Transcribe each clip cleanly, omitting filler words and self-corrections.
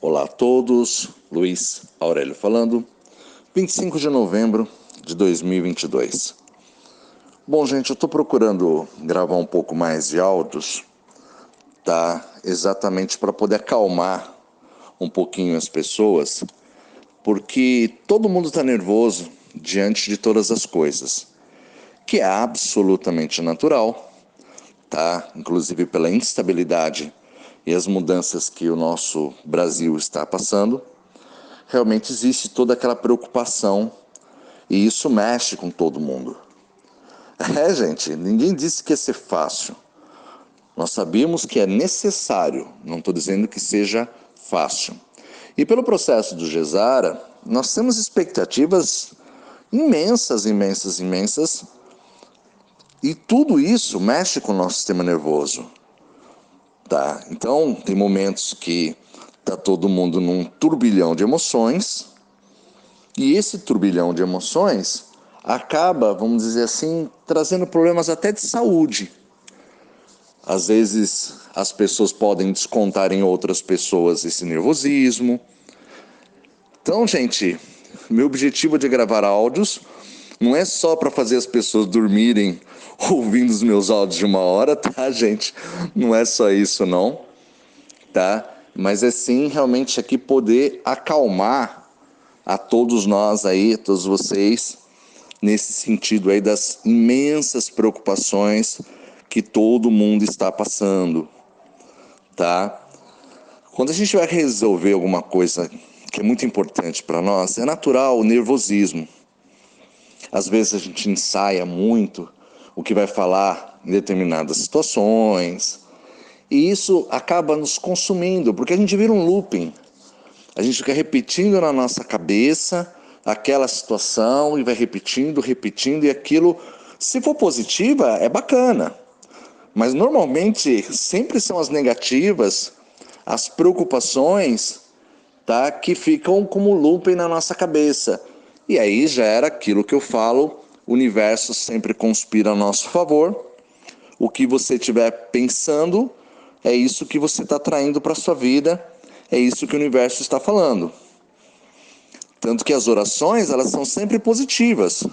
Olá a todos, Luiz Aurélio falando, 25 de novembro de 2022. Bom, gente, eu estou procurando gravar um pouco mais de áudios, tá? Exatamente para poder acalmar um pouquinho as pessoas, porque todo mundo está nervoso diante de todas as coisas, que é absolutamente natural, tá? Inclusive pela instabilidade e as mudanças que o nosso Brasil está passando. Realmente existe toda aquela preocupação e isso mexe com todo mundo. Gente, ninguém disse que ia ser fácil. Nós sabíamos que é necessário, não estou dizendo que seja fácil. E pelo processo do Gesara, nós temos expectativas imensas, imensas, imensas, e tudo isso mexe com o nosso sistema nervoso. Tá? Então, tem momentos que está todo mundo num turbilhão de emoções, e esse turbilhão de emoções acaba, vamos dizer assim, trazendo problemas até de saúde. Às vezes as pessoas podem descontar em outras pessoas esse nervosismo. Então, gente, meu objetivo de gravar áudios não é só para fazer as pessoas dormirem ouvindo os meus áudios de 1 hora, tá, gente? Não é só isso, não, tá? Mas é sim realmente aqui poder acalmar a todos nós aí, a todos vocês, nesse sentido aí das imensas preocupações que todo mundo está passando, tá? Quando a gente vai resolver alguma coisa que é muito importante para nós, é natural o nervosismo. Às vezes a gente ensaia muito o que vai falar em determinadas situações, e isso acaba nos consumindo, porque a gente vira um looping. A gente fica repetindo na nossa cabeça aquela situação e vai repetindo, repetindo, e aquilo, se for positiva, é bacana. Mas normalmente sempre são as negativas, as preocupações, tá, que ficam como looping na nossa cabeça. E aí já era aquilo que eu falo, o universo sempre conspira a nosso favor. O que você estiver pensando é isso que você está atraindo para a sua vida, é isso que o universo está falando. Tanto que as orações, elas são sempre positivas.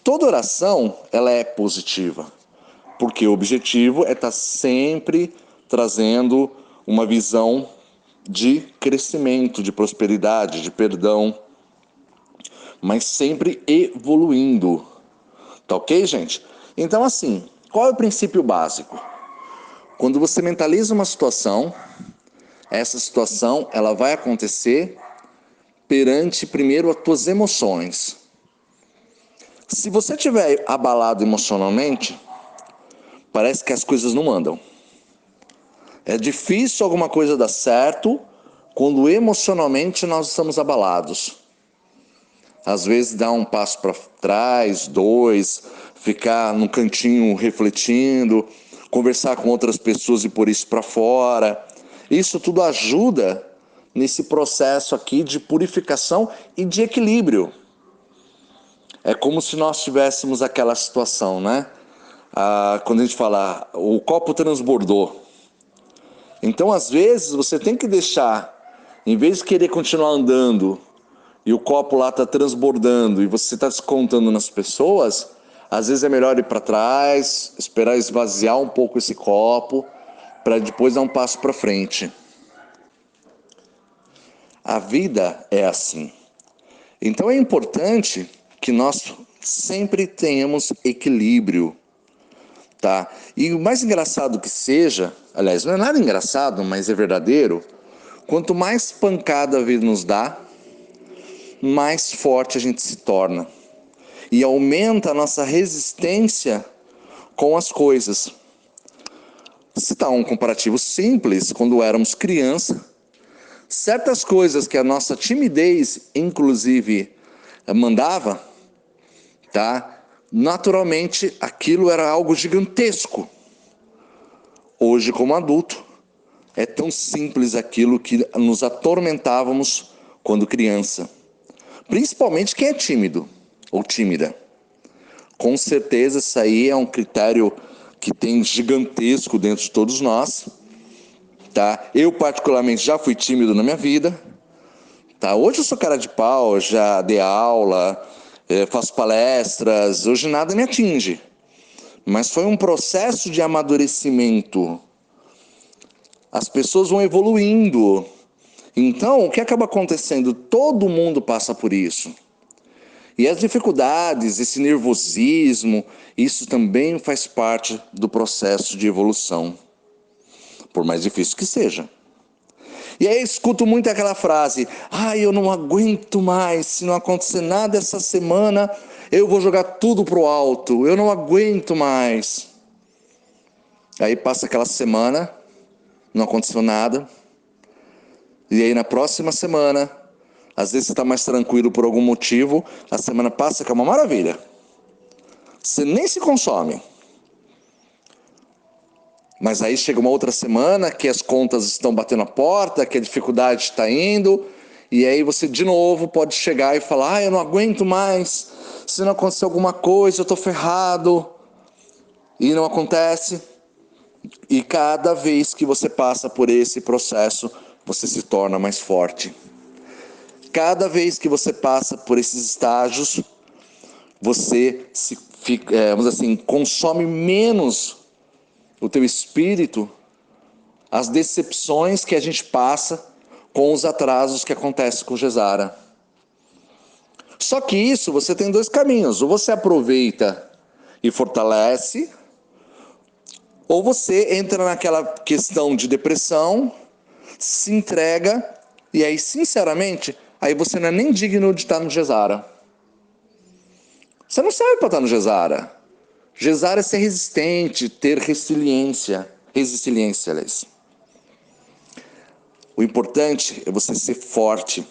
Toda oração, ela é positiva, porque o objetivo é estar sempre trazendo uma visão de crescimento, de prosperidade, de perdão, mas sempre evoluindo. Tá ok, gente? Então, assim, qual é o princípio básico? Quando você mentaliza uma situação, essa situação ela vai acontecer perante primeiro as tuas emoções. Se você estiver abalado emocionalmente, parece que as coisas não andam. É difícil alguma coisa dar certo quando emocionalmente nós estamos abalados. Às vezes dá um passo para trás, dois, ficar num cantinho refletindo, conversar com outras pessoas e pôr isso para fora. Isso tudo ajuda nesse processo aqui de purificação e de equilíbrio. É como se nós tivéssemos aquela situação, né? Quando a gente fala, o copo transbordou. Então, às vezes, você tem que deixar, em vez de querer continuar andando, e o copo lá está transbordando, e você está descontando nas pessoas, às vezes é melhor ir para trás, esperar esvaziar um pouco esse copo, para depois dar um passo para frente. A vida é assim. Então é importante que nós sempre tenhamos equilíbrio, tá? E o mais engraçado que seja, aliás, não é nada engraçado, mas é verdadeiro, quanto mais pancada a vida nos dá, mais forte a gente se torna. E aumenta a nossa resistência com as coisas. Citar um comparativo simples, quando éramos criança, certas coisas que a nossa timidez, inclusive, mandava, tá? Naturalmente, aquilo era algo gigantesco. Hoje, como adulto, é tão simples aquilo que nos atormentávamos quando criança. Principalmente quem é tímido ou tímida. Com certeza, isso aí é um critério que tem gigantesco dentro de todos nós. tá? Eu particularmente já fui tímido na minha vida, tá? Hoje eu sou cara de pau, já dei aula, faço palestras, hoje nada me atinge. Mas foi um processo de amadurecimento. As pessoas vão evoluindo. Então, o que acaba acontecendo? Todo mundo passa por isso. E as dificuldades, esse nervosismo, isso também faz parte do processo de evolução, por mais difícil que seja. E aí eu escuto muito aquela frase: eu não aguento mais, se não acontecer nada essa semana, eu vou jogar tudo pro alto, eu não aguento mais. Aí passa aquela semana, não aconteceu nada, e aí na próxima semana, às vezes você está mais tranquilo por algum motivo, a semana passa que é uma maravilha. Você nem se consome. Mas aí chega uma outra semana que as contas estão batendo a porta, que a dificuldade está indo, e aí você de novo pode chegar e falar: eu não aguento mais, se não acontecer alguma coisa eu estou ferrado. E não acontece. E cada vez que você passa por esse processo, você se torna mais forte. Cada vez que você passa por esses estágios, você vamos dizer assim, consome menos o teu espírito, as decepções que a gente passa com os atrasos que acontecem com Gesara. Só que isso você tem dois caminhos: ou você aproveita e fortalece, ou você entra naquela questão de depressão, se entrega, e aí sinceramente, aí você não é nem digno de estar no Gesara. Você não serve para estar no Gesara. Gesara é ser resistente, ter resiliência, aliás. O importante é você ser forte.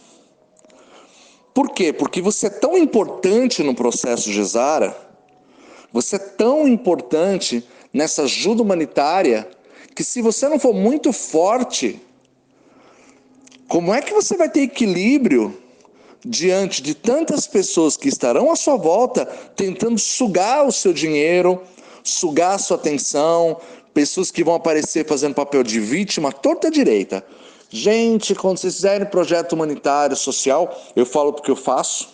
Por quê? Porque você é tão importante no processo Gesara, você é tão importante nessa ajuda humanitária, que se você não for muito forte, como é que você vai ter equilíbrio diante de tantas pessoas que estarão à sua volta tentando sugar o seu dinheiro, sugar a sua atenção, pessoas que vão aparecer fazendo papel de vítima, torta à direita. Gente, quando vocês fizerem projeto humanitário, social, eu falo porque eu faço,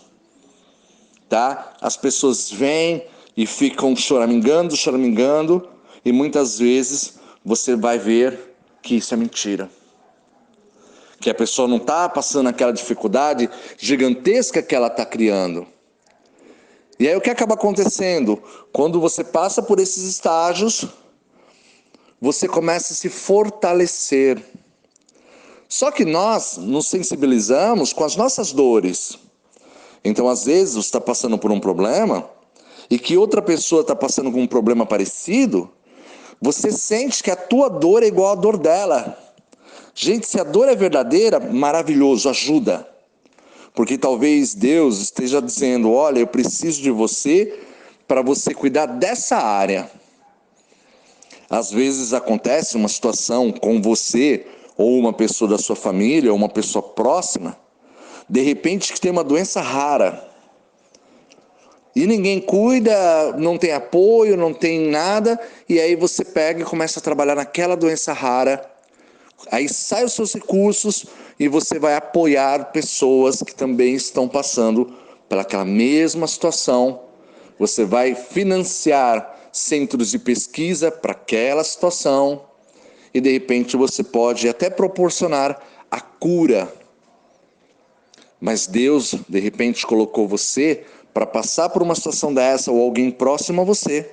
tá? As pessoas vêm e ficam choramingando, e muitas vezes você vai ver que isso é mentira. Que a pessoa não está passando aquela dificuldade gigantesca que ela está criando. E aí o que acaba acontecendo? Quando você passa por esses estágios, você começa a se fortalecer. Só que nós nos sensibilizamos com as nossas dores. Então, às vezes, você está passando por um problema e que outra pessoa está passando com um problema parecido, você sente que a tua dor é igual à dor dela. Gente, se a dor é verdadeira, maravilhoso, ajuda. Porque talvez Deus esteja dizendo: olha, eu preciso de você para você cuidar dessa área. Às vezes acontece uma situação com você, ou uma pessoa da sua família, ou uma pessoa próxima, de repente que tem uma doença rara. E ninguém cuida, não tem apoio, não tem nada, e aí você pega e começa a trabalhar naquela doença rara. Aí sai os seus recursos e você vai apoiar pessoas que também estão passando pelaquela mesma situação. Você vai financiar centros de pesquisa para aquela situação e de repente você pode até proporcionar a cura. Mas Deus de repente colocou você para passar por uma situação dessa, ou alguém próximo a você,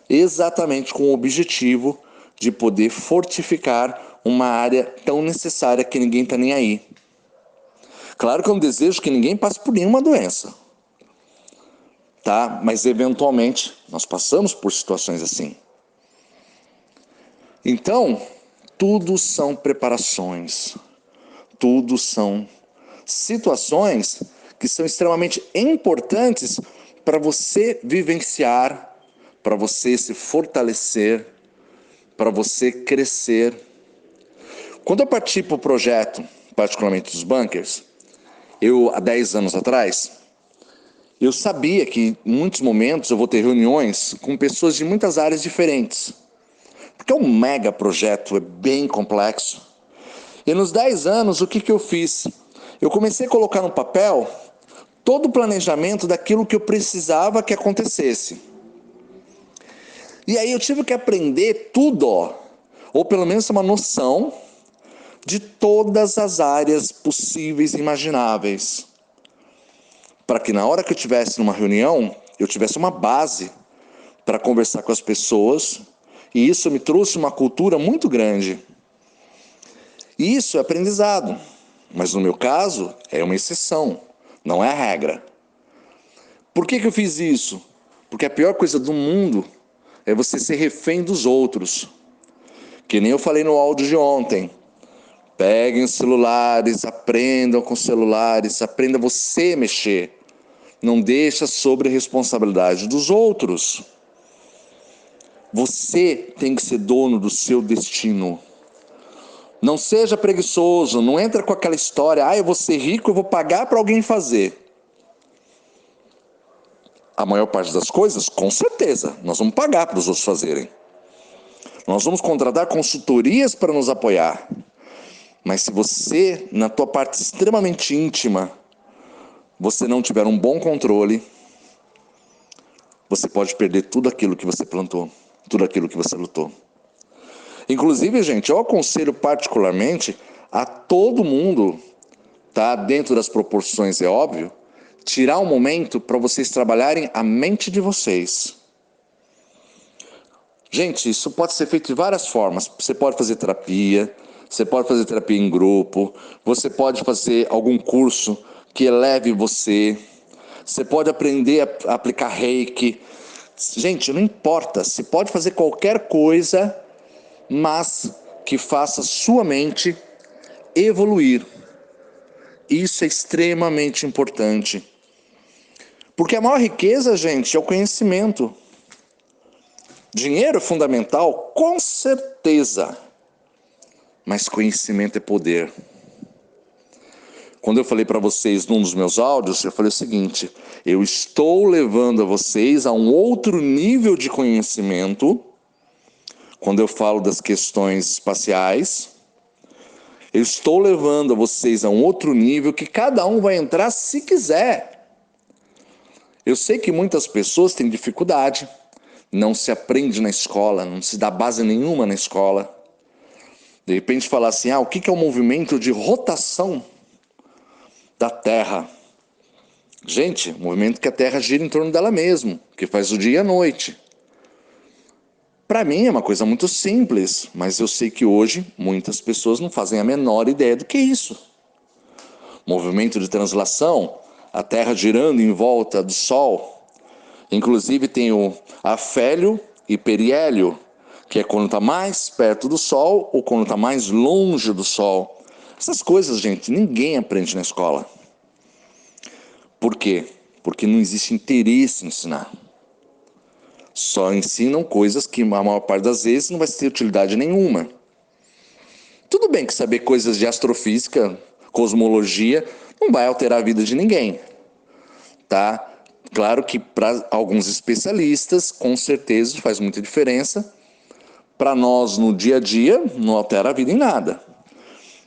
exatamente com o objetivo de poder fortificar uma área tão necessária que ninguém está nem aí. Claro que eu não desejo que ninguém passe por nenhuma doença, tá? Mas eventualmente nós passamos por situações assim. Então, tudo são preparações, tudo são situações que são extremamente importantes para você vivenciar, para você se fortalecer, para você crescer. Quando eu parti para o projeto, particularmente dos bunkers, há 10 anos atrás, eu sabia que em muitos momentos eu vou ter reuniões com pessoas de muitas áreas diferentes. porque é um mega projeto, é bem complexo. E nos 10 anos, o que eu fiz? Eu comecei a colocar no papel todo o planejamento daquilo que eu precisava que acontecesse. E aí eu tive que aprender tudo, ou pelo menos uma noção de todas as áreas possíveis e imagináveis, para que na hora que eu estivesse numa reunião, eu tivesse uma base para conversar com as pessoas, e isso me trouxe uma cultura muito grande. E isso é aprendizado, mas no meu caso é uma exceção, não é a regra. Por que eu fiz isso? Porque a pior coisa do mundo é você ser refém dos outros. Que nem eu falei no áudio de ontem. Peguem os celulares, aprendam com os celulares, aprenda você a mexer. Não deixa sobre a responsabilidade dos outros. Você tem que ser dono do seu destino. Não seja preguiçoso, não entra com aquela história, eu vou ser rico, eu vou pagar para alguém fazer. A maior parte das coisas, com certeza, nós vamos pagar para os outros fazerem. Nós vamos contratar consultorias para nos apoiar. Mas se você, na tua parte extremamente íntima, você não tiver um bom controle, você pode perder tudo aquilo que você plantou, tudo aquilo que você lutou. Inclusive, gente, eu aconselho particularmente a todo mundo, tá, dentro das proporções, é óbvio, tirar um momento para vocês trabalharem a mente de vocês. Gente, isso pode ser feito de várias formas. Você pode fazer terapia, você pode fazer terapia em grupo, você pode fazer algum curso que eleve você, você pode aprender a aplicar reiki. Gente, não importa, você pode fazer qualquer coisa, mas que faça sua mente evoluir. Isso é extremamente importante. Porque a maior riqueza, gente, é o conhecimento. Dinheiro é fundamental, com certeza. Mas conhecimento é poder. Quando eu falei para vocês num dos meus áudios, eu falei o seguinte: eu estou levando a vocês a um outro nível de conhecimento. Quando eu falo das questões espaciais, eu estou levando a vocês a um outro nível que cada um vai entrar se quiser. Eu sei que muitas pessoas têm dificuldade, não se aprende na escola, não se dá base nenhuma na escola. De repente falar assim, o que é o movimento de rotação da Terra? Gente, o movimento que a Terra gira em torno dela mesma, que faz o dia e a noite. Para mim é uma coisa muito simples, mas eu sei que hoje muitas pessoas não fazem a menor ideia do que é isso. Movimento de translação, a Terra girando em volta do Sol. Inclusive tem o afélio e periélio, que é quando está mais perto do Sol ou quando está mais longe do Sol. Essas coisas, gente, ninguém aprende na escola. Por quê? Porque não existe interesse em ensinar. Só ensinam coisas que a maior parte das vezes não vai ter utilidade nenhuma. Tudo bem que saber coisas de astrofísica, cosmologia, não vai alterar a vida de ninguém, tá? Claro que para alguns especialistas, com certeza faz muita diferença. Para nós, no dia a dia, não altera a vida em nada.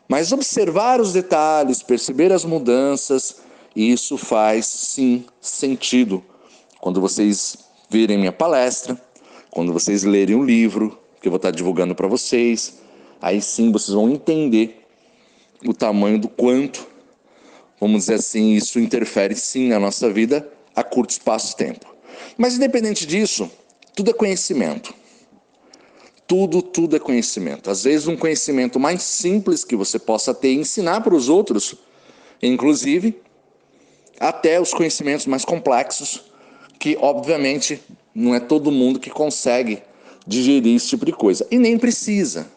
Mas observar os detalhes, perceber as mudanças, isso faz, sim, sentido. Quando vocês verem minha palestra, quando vocês lerem o livro que eu vou estar divulgando para vocês, aí sim vocês vão entender o tamanho do quanto, vamos dizer assim, isso interfere sim na nossa vida a curto espaço de tempo. Mas independente disso, tudo é conhecimento. Tudo é conhecimento. Às vezes um conhecimento mais simples que você possa ter e ensinar para os outros, inclusive, até os conhecimentos mais complexos, que obviamente não é todo mundo que consegue digerir esse tipo de coisa. E nem precisa.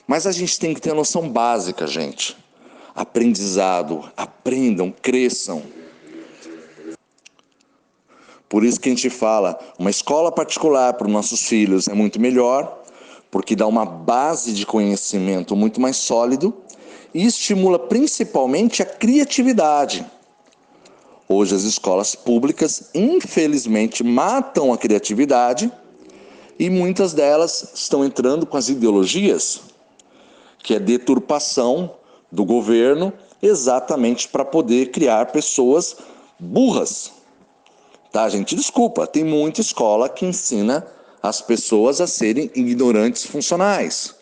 Mas a gente tem que ter a noção básica, gente. Aprendizado, aprendam, cresçam. Por isso que a gente fala, uma escola particular para os nossos filhos é muito melhor, porque dá uma base de conhecimento muito mais sólido e estimula principalmente a criatividade. Hoje as escolas públicas, infelizmente, matam a criatividade E muitas delas estão entrando com as ideologias, que é deturpação do governo, exatamente para poder criar pessoas burras. Tá, gente? Desculpa, tem muita escola que ensina as pessoas a serem ignorantes funcionais.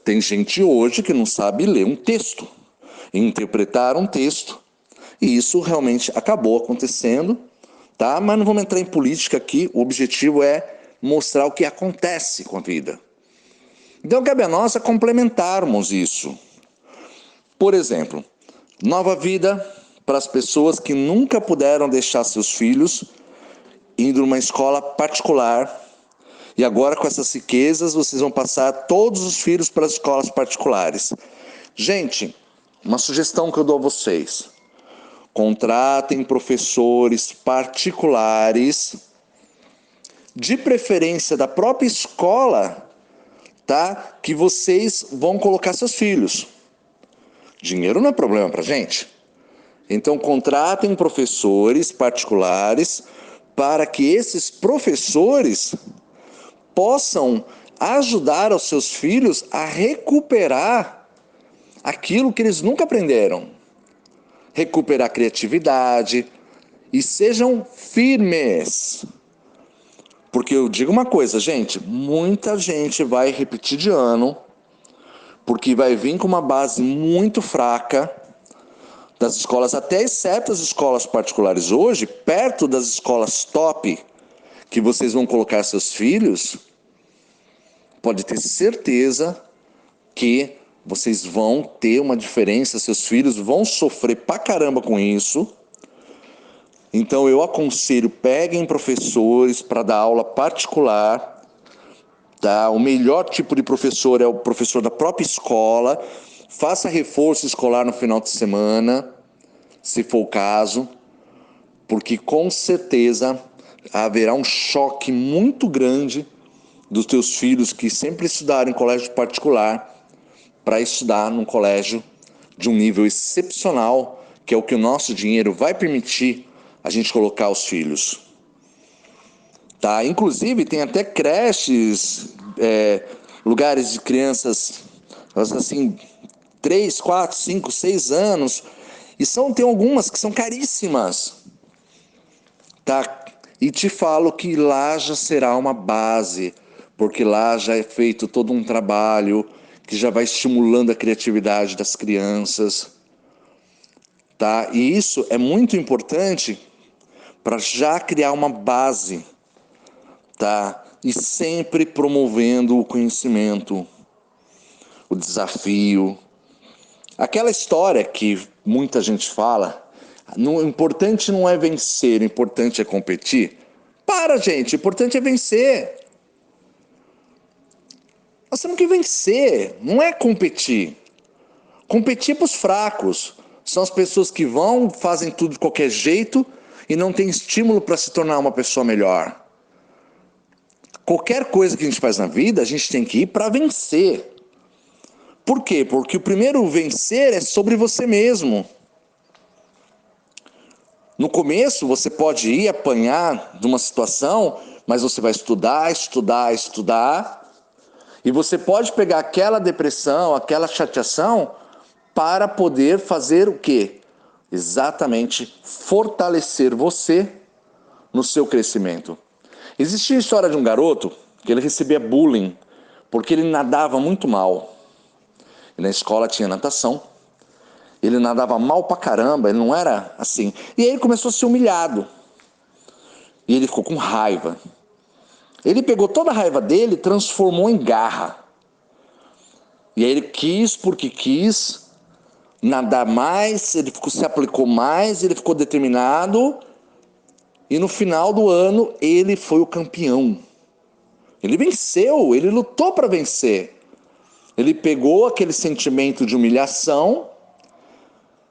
Tem gente hoje que não sabe ler um texto, interpretar um texto, e isso realmente acabou acontecendo, tá? Mas não vamos entrar em política aqui, o objetivo é mostrar o que acontece com a vida. Então cabe a nós complementarmos isso. Por exemplo, nova vida para as pessoas que nunca puderam deixar seus filhos indo numa escola particular, e agora com essas riquezas vocês vão passar todos os filhos para as escolas particulares. Gente, uma sugestão que eu dou a vocês: contratem professores particulares, de preferência da própria escola, tá? Que vocês vão colocar seus filhos. Dinheiro não é problema para gente. Então contratem professores particulares para que esses professores possam ajudar os seus filhos a recuperar aquilo que eles nunca aprenderam. Recuperar a criatividade e sejam firmes. Porque eu digo uma coisa, gente, muita gente vai repetir de ano, porque vai vir com uma base muito fraca das escolas, até exceto as escolas particulares hoje, perto das escolas top que vocês vão colocar seus filhos, pode ter certeza que vocês vão ter uma diferença, seus filhos vão sofrer pra caramba com isso. Então eu aconselho, peguem professores para dar aula particular, tá? O melhor tipo de professor é o professor da própria escola. Faça reforço escolar no final de semana, se for o caso, porque com certeza haverá um choque muito grande dos teus filhos que sempre estudaram em colégio particular para estudar num colégio de um nível excepcional, que é o que o nosso dinheiro vai permitir a gente colocar os filhos. Tá? Inclusive tem até creches, lugares de crianças assim, 3, 4, 5, 6 anos, e tem algumas que são caríssimas. Tá? E te falo que lá já será uma base, porque lá já é feito todo um trabalho que já vai estimulando a criatividade das crianças. Tá? E isso é muito importante para já criar uma base, tá? E sempre promovendo o conhecimento, o desafio. Aquela história que muita gente fala, o importante não é vencer, o importante é competir. Para, gente, o importante é vencer. Nós temos que vencer, não é competir. Competir é para os fracos. São as pessoas que vão, fazem tudo de qualquer jeito e não tem estímulo para se tornar uma pessoa melhor. Qualquer coisa que a gente faz na vida, a gente tem que ir para vencer. Por quê? Porque o primeiro vencer é sobre você mesmo. No começo, você pode ir apanhar de uma situação, mas você vai estudar, estudar, estudar. E você pode pegar aquela depressão, aquela chateação, para poder fazer o quê? Exatamente fortalecer você no seu crescimento. Existia a história de um garoto que ele recebia bullying porque ele nadava muito mal. E na escola tinha natação. Ele nadava mal pra caramba, ele não era assim. E aí ele começou a ser humilhado. E ele ficou com raiva. Ele pegou toda a raiva dele e transformou em garra. E aí ele quis, porque quis, nadar mais, ele se aplicou mais, ele ficou determinado. E no final do ano, ele foi o campeão. Ele venceu, ele lutou para vencer. Ele pegou aquele sentimento de humilhação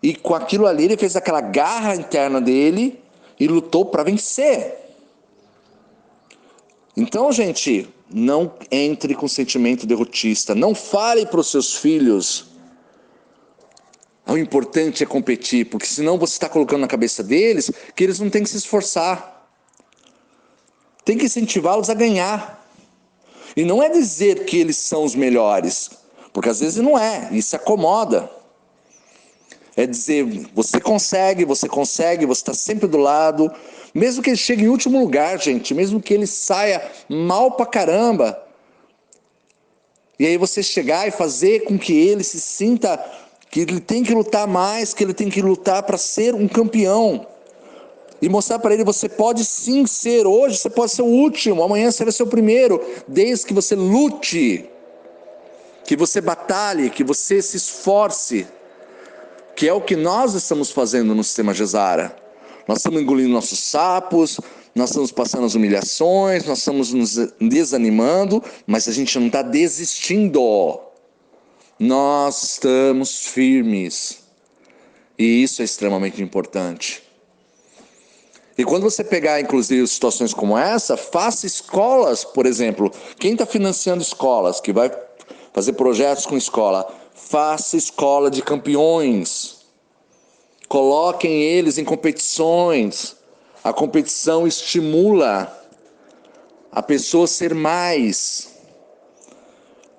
e com aquilo ali ele fez aquela garra interna dele e lutou para vencer. Então, gente, não entre com sentimento derrotista. Não fale para os seus filhos: o importante é competir, porque senão você está colocando na cabeça deles que eles não têm que se esforçar. Tem que incentivá-los a ganhar. E não é dizer que eles são os melhores, porque às vezes não é, e se acomoda. É dizer, você está sempre do lado, mesmo que ele chegue em último lugar, gente, mesmo que ele saia mal pra caramba. E aí você chegar e fazer com que ele se sinta que ele tem que lutar mais, que ele tem que lutar para ser um campeão. E mostrar para ele, você pode sim ser, hoje você pode ser o último, amanhã você vai ser o primeiro, desde que você lute, que você batalhe, que você se esforce, que é o que nós estamos fazendo no sistema Gesara. Nós estamos engolindo nossos sapos, nós estamos passando as humilhações, nós estamos nos desanimando, mas a gente não está desistindo. Nós estamos firmes. E isso é extremamente importante. E quando você pegar, inclusive, situações como essa, faça escolas, por exemplo. Quem está financiando escolas, que vai fazer projetos com escola, faça escola de campeões. Coloquem eles em competições. A competição estimula a pessoa a ser mais.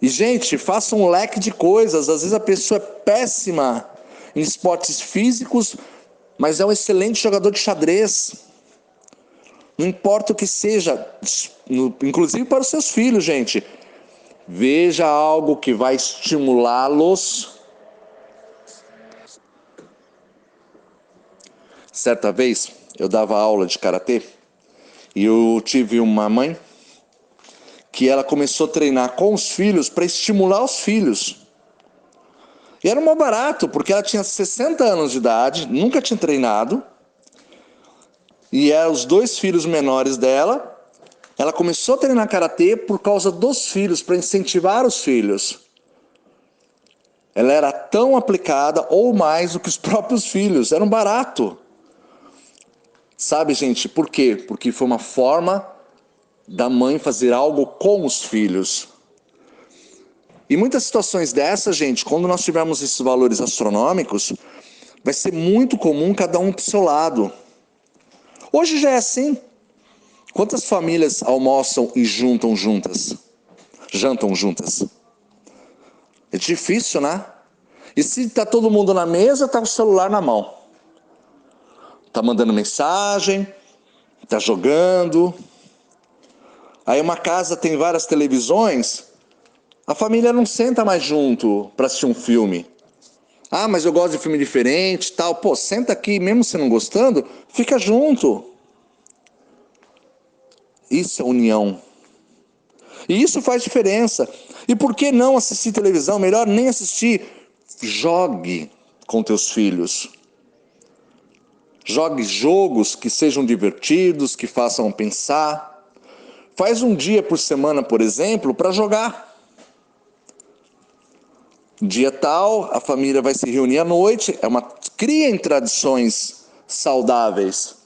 E, gente, faça um leque de coisas. Às vezes a pessoa é péssima em esportes físicos, mas é um excelente jogador de xadrez. Não importa o que seja, inclusive para os seus filhos, gente. Veja algo que vai estimulá-los. Certa vez, eu dava aula de karatê e eu tive uma mãe que ela começou a treinar com os filhos para estimular os filhos. E era um barato, porque ela tinha 60 anos de idade, nunca tinha treinado, e eram os 2 filhos menores dela. Ela começou a treinar karatê por causa dos filhos, para incentivar os filhos. Ela era tão aplicada ou mais do que os próprios filhos, era um barato. Sabe, gente, por quê? Porque foi uma forma da mãe fazer algo com os filhos. E muitas situações dessas, gente, quando nós tivermos esses valores astronômicos, vai ser muito comum cada um pro seu lado. Hoje já é assim. Quantas famílias almoçam e jantam juntas? É difícil, né? E se tá todo mundo na mesa, tá o celular na mão. Tá mandando mensagem, tá jogando. Aí uma casa tem várias televisões, a família não senta mais junto para assistir um filme. Ah, mas eu gosto de filme diferente, tal. Pô, senta aqui, mesmo você não gostando, fica junto. Isso é união. E isso faz diferença. E por que não assistir televisão? Melhor nem assistir. Jogue com teus filhos. Jogue jogos que sejam divertidos, que façam pensar. Faz um dia por semana, por exemplo, para jogar. Dia tal, a família vai se reunir à noite. Criem tradições saudáveis.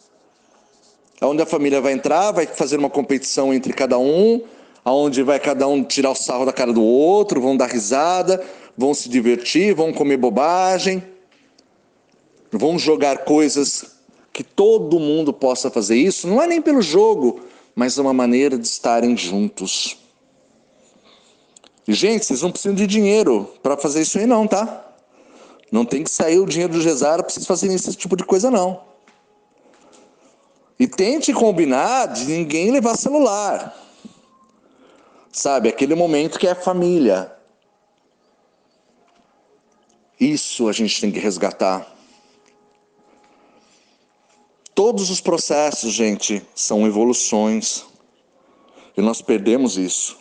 Onde a família vai entrar, vai fazer uma competição entre cada um, aonde vai cada um tirar o sarro da cara do outro, vão dar risada, vão se divertir, vão comer bobagem, vão jogar coisas que todo mundo possa fazer isso. Não é nem pelo jogo, mas é uma maneira de estarem juntos. E, gente, vocês não precisam de dinheiro para fazer isso aí não, tá? Não tem que sair o dinheiro do Gesara para vocês fazerem esse tipo de coisa, não. E tente combinar de ninguém levar celular. Sabe, aquele momento que é família. Isso a gente tem que resgatar. Todos os processos, gente, são evoluções. E nós perdemos isso.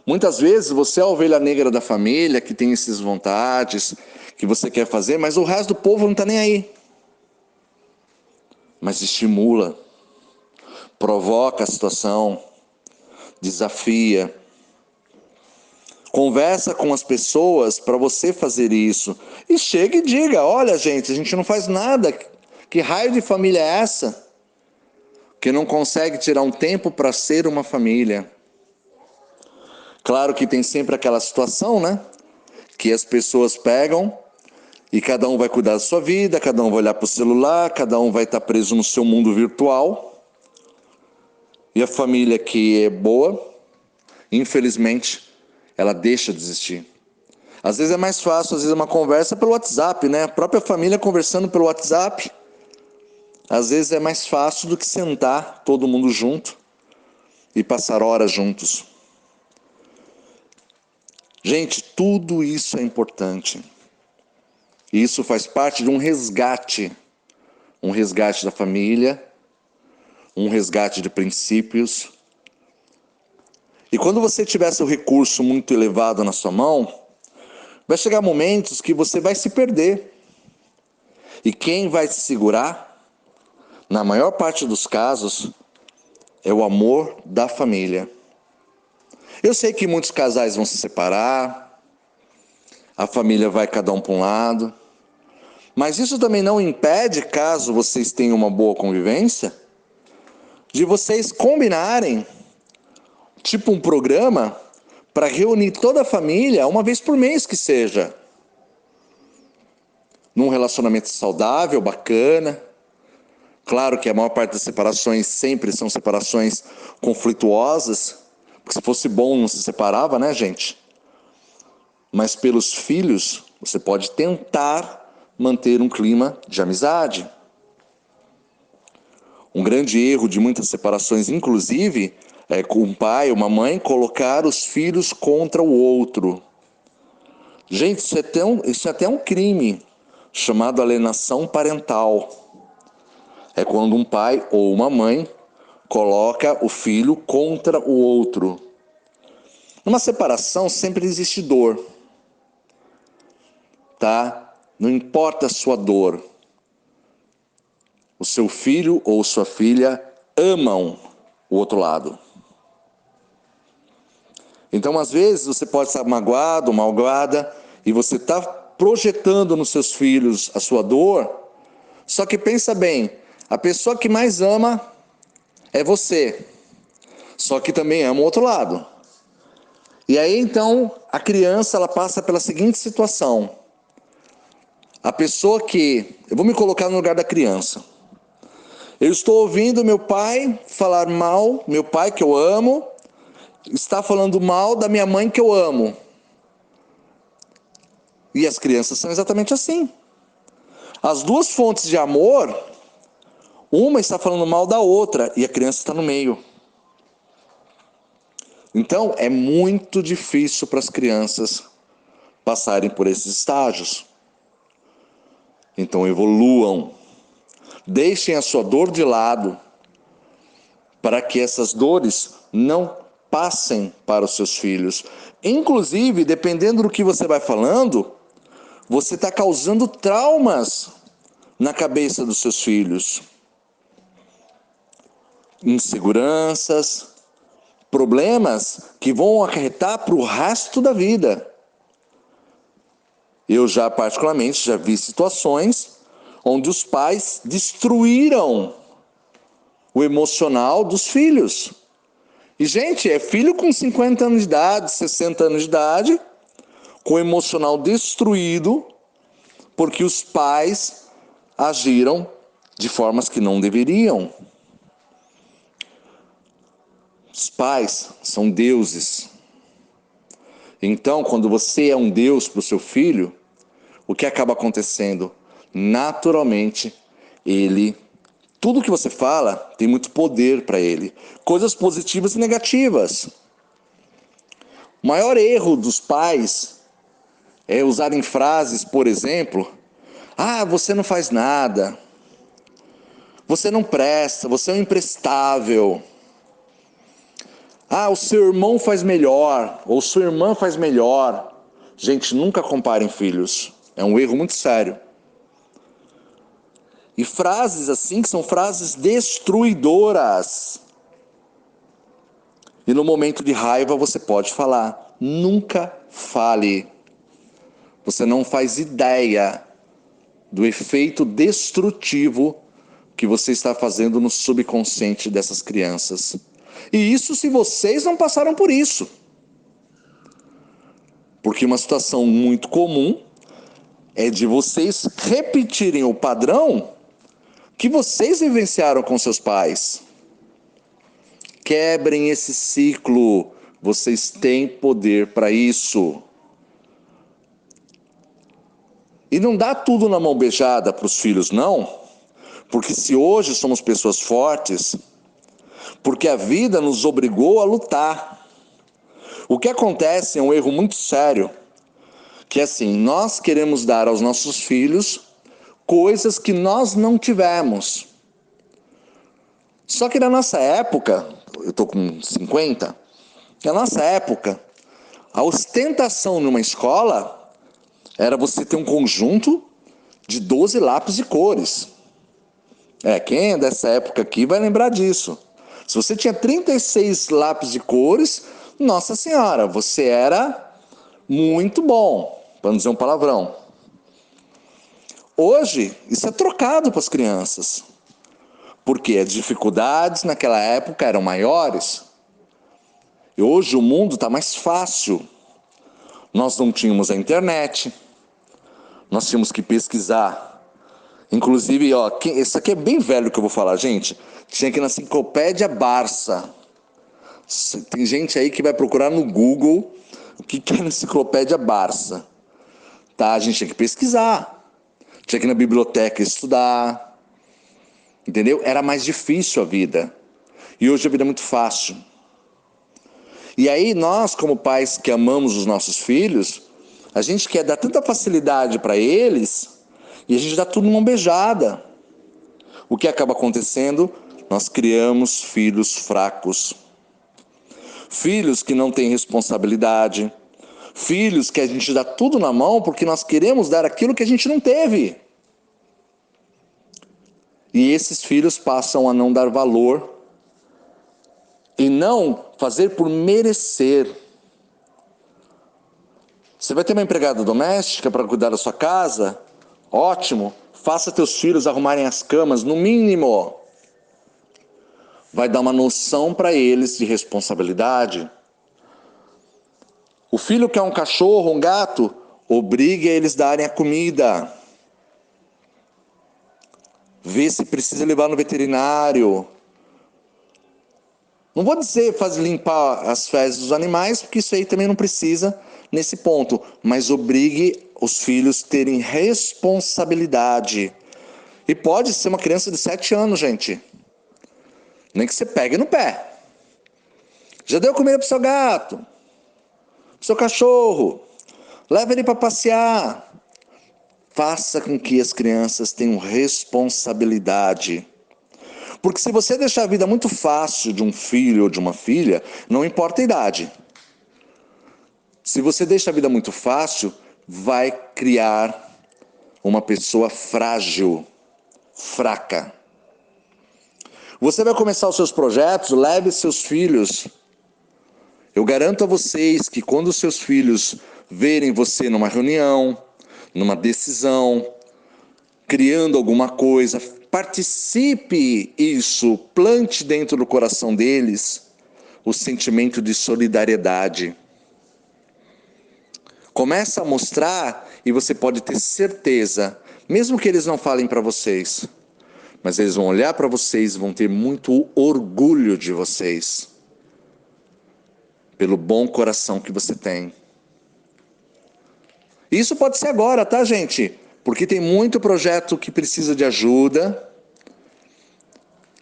Muitas vezes você é a ovelha negra da família, que tem essas vontades, que você quer fazer, mas o resto do povo não está nem aí. Mas estimula, provoca a situação, desafia. Conversa com as pessoas para você fazer isso. E chega e diga, olha gente, a gente não faz nada. Que raio de família é essa? Que não consegue tirar um tempo para ser uma família. Claro que tem sempre aquela situação, né? Que as pessoas pegam e cada um vai cuidar da sua vida, cada um vai olhar para o celular, cada um vai estar preso no seu mundo virtual. E a família que é boa Infelizmente, ela deixa de existir. Às vezes é mais fácil, às vezes é uma conversa pelo WhatsApp, né? A própria família conversando pelo WhatsApp. Às vezes é mais fácil do que sentar todo mundo junto e passar horas juntos. Gente, tudo isso é importante. Isso faz parte de um resgate da família, um resgate de princípios. E quando você tiver seu recurso muito elevado na sua mão, vai chegar momentos que você vai se perder. E quem vai te segurar, na maior parte dos casos, é o amor da família. Eu sei que muitos casais vão se separar, a família vai cada um para um lado, mas isso também não impede, caso vocês tenham uma boa convivência, de vocês combinarem, tipo um programa, para reunir toda a família uma vez por mês que seja. Num relacionamento saudável, bacana. Claro que a maior parte das separações sempre são separações conflituosas, porque se fosse bom não se separava, né, gente? Mas pelos filhos, você pode tentar manter um clima de amizade. Um grande erro de muitas separações, inclusive, é com um pai ou uma mãe colocar os filhos contra o outro. Gente, isso é até um crime, chamado alienação parental. É quando um pai ou uma mãe coloca o filho contra o outro. Numa separação sempre existe dor, tá? Não importa a sua dor. O seu filho ou sua filha amam o outro lado. Então, às vezes, você pode estar magoado, magoada, e você está projetando nos seus filhos a sua dor, só que pensa bem, a pessoa que mais ama é você, só que também ama o outro lado. E aí, então, a criança ela passa pela seguinte situação. A pessoa que... Eu vou me colocar no lugar da criança. Eu estou ouvindo meu pai falar mal, meu pai que eu amo, está falando mal da minha mãe que eu amo. E as crianças são exatamente assim. As duas fontes de amor, uma está falando mal da outra e a criança está no meio. Então, é muito difícil para as crianças passarem por esses estágios. Então, evoluam. Deixem a sua dor de lado para que essas dores não passem para os seus filhos. Inclusive, dependendo do que você vai falando, você está causando traumas na cabeça dos seus filhos. Inseguranças, problemas que vão acarretar para o resto da vida. Eu já, particularmente, já vi situações onde os pais destruíram o emocional dos filhos. E, gente, é filho com 50 anos de idade, 60 anos de idade, com o emocional destruído, porque os pais agiram de formas que não deveriam. Os pais são deuses. Então, quando você é um Deus para o seu filho, o que acaba acontecendo? Naturalmente, tudo que você fala tem muito poder para ele. Coisas positivas e negativas. O maior erro dos pais é usarem frases, por exemplo, você não faz nada, você não presta, você é um imprestável. O seu irmão faz melhor, ou sua irmã faz melhor. Gente, nunca comparem filhos. É um erro muito sério. E frases assim que são frases destruidoras. E no momento de raiva você pode falar. Nunca fale. Você não faz ideia do efeito destrutivo que você está fazendo no subconsciente dessas crianças. E isso se vocês não passaram por isso. Porque uma situação muito comum é de vocês repetirem o padrão que vocês vivenciaram com seus pais. Quebrem esse ciclo Vocês têm poder para isso. E não dá tudo na mão beijada para os filhos, não. Porque se hoje somos pessoas fortes, porque a vida nos obrigou a lutar. O que acontece é um erro muito sério, que é assim, nós queremos dar aos nossos filhos coisas que nós não tivemos. Só que na nossa época, eu estou com 50, na nossa época, a ostentação numa escola era você ter um conjunto de 12 lápis de cores. Quem é dessa época aqui vai lembrar disso. Se você tinha 36 lápis de cores, nossa senhora, você era muito bom, para não dizer um palavrão. Hoje, isso é trocado para as crianças, porque as dificuldades naquela época eram maiores. E hoje o mundo está mais fácil. Nós não tínhamos a internet, nós tínhamos que pesquisar. Inclusive, isso aqui é bem velho que eu vou falar, gente. Tinha que ir na enciclopédia Barça. Tem gente aí que vai procurar no Google o que é a enciclopédia Barça. Tá? A gente tinha que pesquisar. Tinha que ir na biblioteca estudar. Entendeu? Era mais difícil a vida. E hoje a vida é muito fácil. E aí nós, como pais que amamos os nossos filhos, a gente quer dar tanta facilidade para eles e a gente dá tudo numa beijada. O que acaba acontecendo? Nós criamos filhos fracos. Filhos que não têm responsabilidade. Filhos que a gente dá tudo na mão porque nós queremos dar aquilo que a gente não teve. E esses filhos passam a não dar valor e não fazer por merecer. Você vai ter uma empregada doméstica para cuidar da sua casa? Ótimo, faça teus filhos arrumarem as camas, no mínimo. Vai dar uma noção para eles de responsabilidade. O filho quer um cachorro, um gato, obrigue a eles darem a comida. Vê se precisa levar no veterinário. Não vou dizer fazer limpar as fezes dos animais, porque isso aí também não precisa nesse ponto. Mas obrigue os filhos a terem responsabilidade. E pode ser uma criança de 7 anos, gente. Nem que você pegue no pé. Já deu comida pro seu gato? Pro seu cachorro? Leva ele para passear. Faça com que as crianças tenham responsabilidade. Porque se você deixar a vida muito fácil de um filho ou de uma filha, não importa a idade. Se você deixa a vida muito fácil, vai criar uma pessoa frágil, fraca. Você vai começar os seus projetos, leve seus filhos. Eu garanto a vocês que quando os seus filhos verem você numa reunião, numa decisão, criando alguma coisa, participe isso, plante dentro do coração deles o sentimento de solidariedade. Começa a mostrar e você pode ter certeza, mesmo que eles não falem para vocês, mas eles vão olhar para vocês e vão ter muito orgulho de vocês, pelo bom coração que você tem. Isso pode ser agora, tá, gente? Porque tem muito projeto que precisa de ajuda.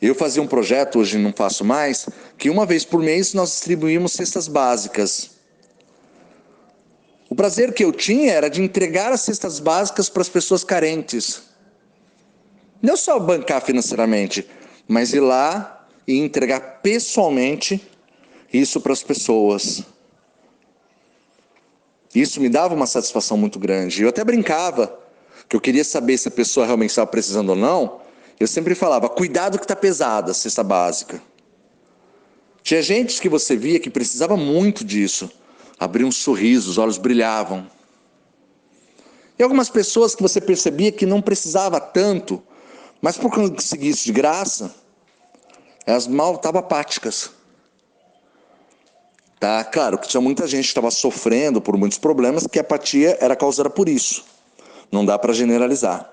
Eu fazia um projeto, hoje não faço mais, que uma vez por mês nós distribuímos cestas básicas. O prazer que eu tinha era de entregar as cestas básicas para as pessoas carentes. Não só bancar financeiramente, mas ir lá e entregar pessoalmente isso para as pessoas. Isso me dava uma satisfação muito grande. Eu até brincava, que eu queria saber se a pessoa realmente estava precisando ou não. Eu sempre falava, cuidado que está pesada a cesta básica. Tinha gente que você via que precisava muito disso. Abria um sorriso, os olhos brilhavam. E algumas pessoas que você percebia que não precisava tanto, mas por conseguir isso de graça, elas mal estavam apáticas. Tá? Claro que tinha muita gente que estava sofrendo por muitos problemas, que a apatia era causada por isso. Não dá para generalizar.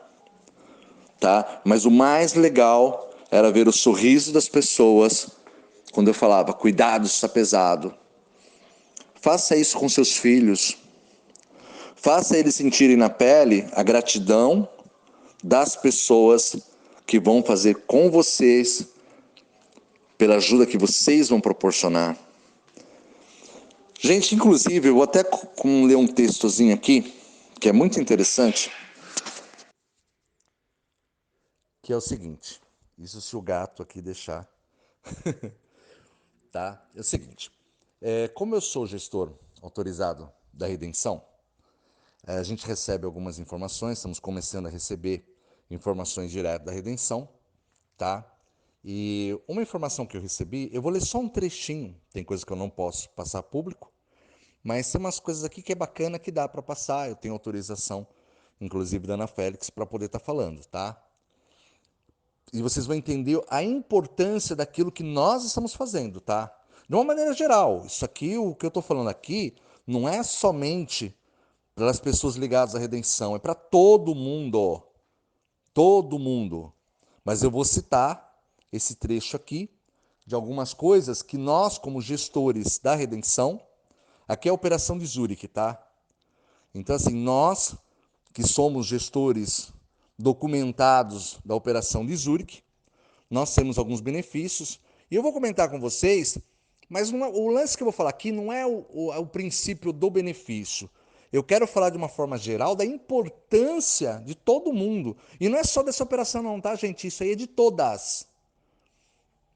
Tá? Mas o mais legal era ver o sorriso das pessoas quando eu falava, cuidado, isso está pesado. Faça isso com seus filhos. Faça eles sentirem na pele a gratidão das pessoas que vão fazer com vocês, pela ajuda que vocês vão proporcionar. Gente, inclusive, eu vou até ler um textozinho aqui, que é muito interessante, que é o seguinte, isso se o gato aqui deixar, tá? É o seguinte, como eu sou gestor autorizado da Redenção, a gente recebe algumas informações, estamos começando a receber informações direto da Redenção, tá? E uma informação que eu recebi, eu vou ler só um trechinho, tem coisa que eu não posso passar a público, mas tem umas coisas aqui que é bacana que dá para passar, eu tenho autorização, inclusive da Ana Félix, para poder estar falando, tá? E vocês vão entender a importância daquilo que nós estamos fazendo, tá? De uma maneira geral, isso aqui, o que eu estou falando aqui, não é somente para as pessoas ligadas à redenção, é para todo mundo. Todo mundo. Mas eu vou citar esse trecho aqui de algumas coisas que nós, como gestores da redenção, aqui é a operação de Zurique, tá? Então, assim, nós que somos gestores documentados da operação de Zurique, nós temos alguns benefícios, e eu vou comentar com vocês, mas o lance que eu vou falar aqui não é o princípio do benefício. Eu quero falar de uma forma geral da importância de todo mundo. E não é só dessa operação não, tá, gente? Isso aí é de todas.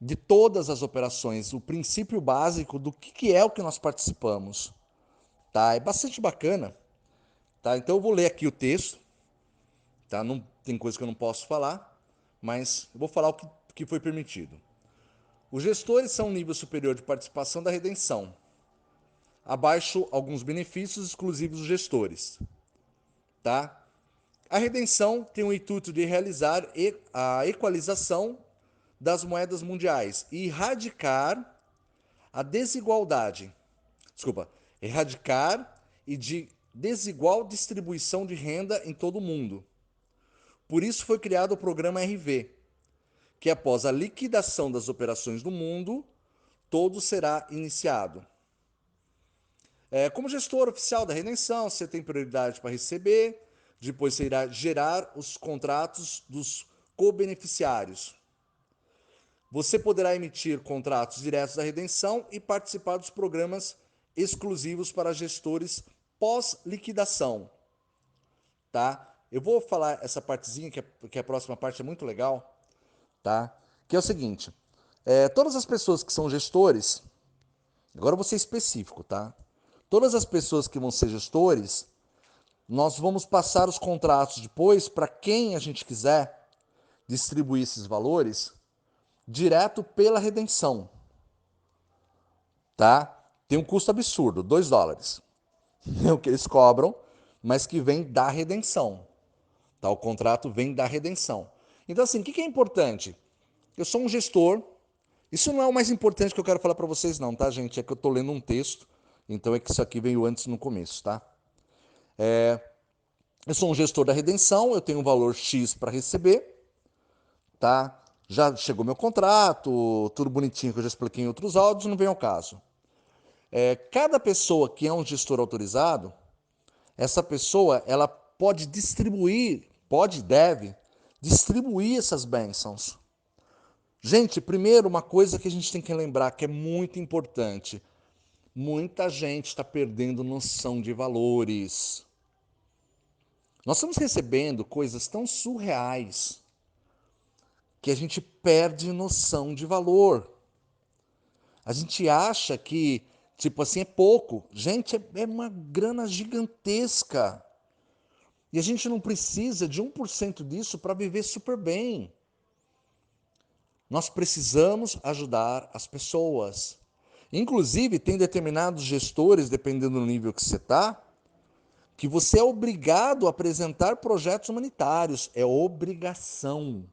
De todas as operações. O princípio básico do que é o que nós participamos. Tá? É bastante bacana. Tá? Então eu vou ler aqui o texto. Tá? Não, tem coisa que eu não posso falar, mas eu vou falar o que foi permitido. Os gestores são um nível superior de participação da redenção. Abaixo, alguns benefícios exclusivos dos gestores. Tá? A redenção tem o intuito de realizar a equalização das moedas mundiais e erradicar a desigualdade. Desculpa, erradicar e de desigual distribuição de renda em todo o mundo. Por isso foi criado o programa RV, que após a liquidação das operações do mundo, todo será iniciado. Como gestor oficial da redenção, você tem prioridade para receber, depois você irá gerar os contratos dos co-beneficiários. Você poderá emitir contratos diretos da redenção e participar dos programas exclusivos para gestores pós-liquidação. Tá? Eu vou falar essa partezinha, que a próxima parte é muito legal, tá? Que é o seguinte, todas as pessoas que são gestores, agora eu vou ser específico, tá? Todas as pessoas que vão ser gestores, nós vamos passar os contratos depois para quem a gente quiser distribuir esses valores direto pela redenção, tá? Tem um custo absurdo, $2. É o que eles cobram, mas que vem da redenção, tá? O contrato vem da redenção. Então, assim, o que é importante? Eu sou um gestor, isso não é o mais importante que eu quero falar para vocês não, tá, gente? É que eu estou lendo um texto, então é que isso aqui veio antes no começo, tá? Eu sou um gestor da redenção, eu tenho um valor X para receber, tá? Já chegou meu contrato, tudo bonitinho que eu já expliquei em outros áudios, não vem ao caso. Cada pessoa que é um gestor autorizado, essa pessoa ela pode distribuir, pode e deve distribuir essas bênçãos. Gente, primeiro uma coisa que a gente tem que lembrar que é muito importante. Muita gente está perdendo noção de valores. Nós estamos recebendo coisas tão surreais que a gente perde noção de valor. A gente acha que, tipo assim, é pouco. Gente, é uma grana gigantesca. E a gente não precisa de 1% disso para viver super bem. Nós precisamos ajudar as pessoas. Inclusive, tem determinados gestores, dependendo do nível que você está, que você é obrigado a apresentar projetos humanitários. É obrigação.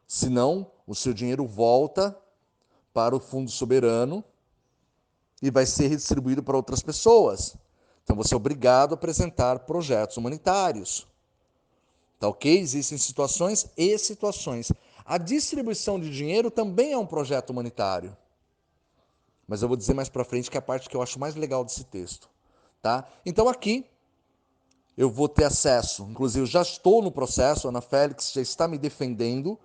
Senão, o seu dinheiro volta para o fundo soberano e vai ser redistribuído para outras pessoas. Então você é obrigado a apresentar projetos humanitários. Tá ok? Existem situações e situações. A distribuição de dinheiro também é um projeto humanitário. mas eu vou dizer mais para frente que é a parte que eu acho mais legal desse texto, tá? Então aqui eu vou ter acesso, inclusive eu já estou no processo, a Ana Félix já está me defendendo,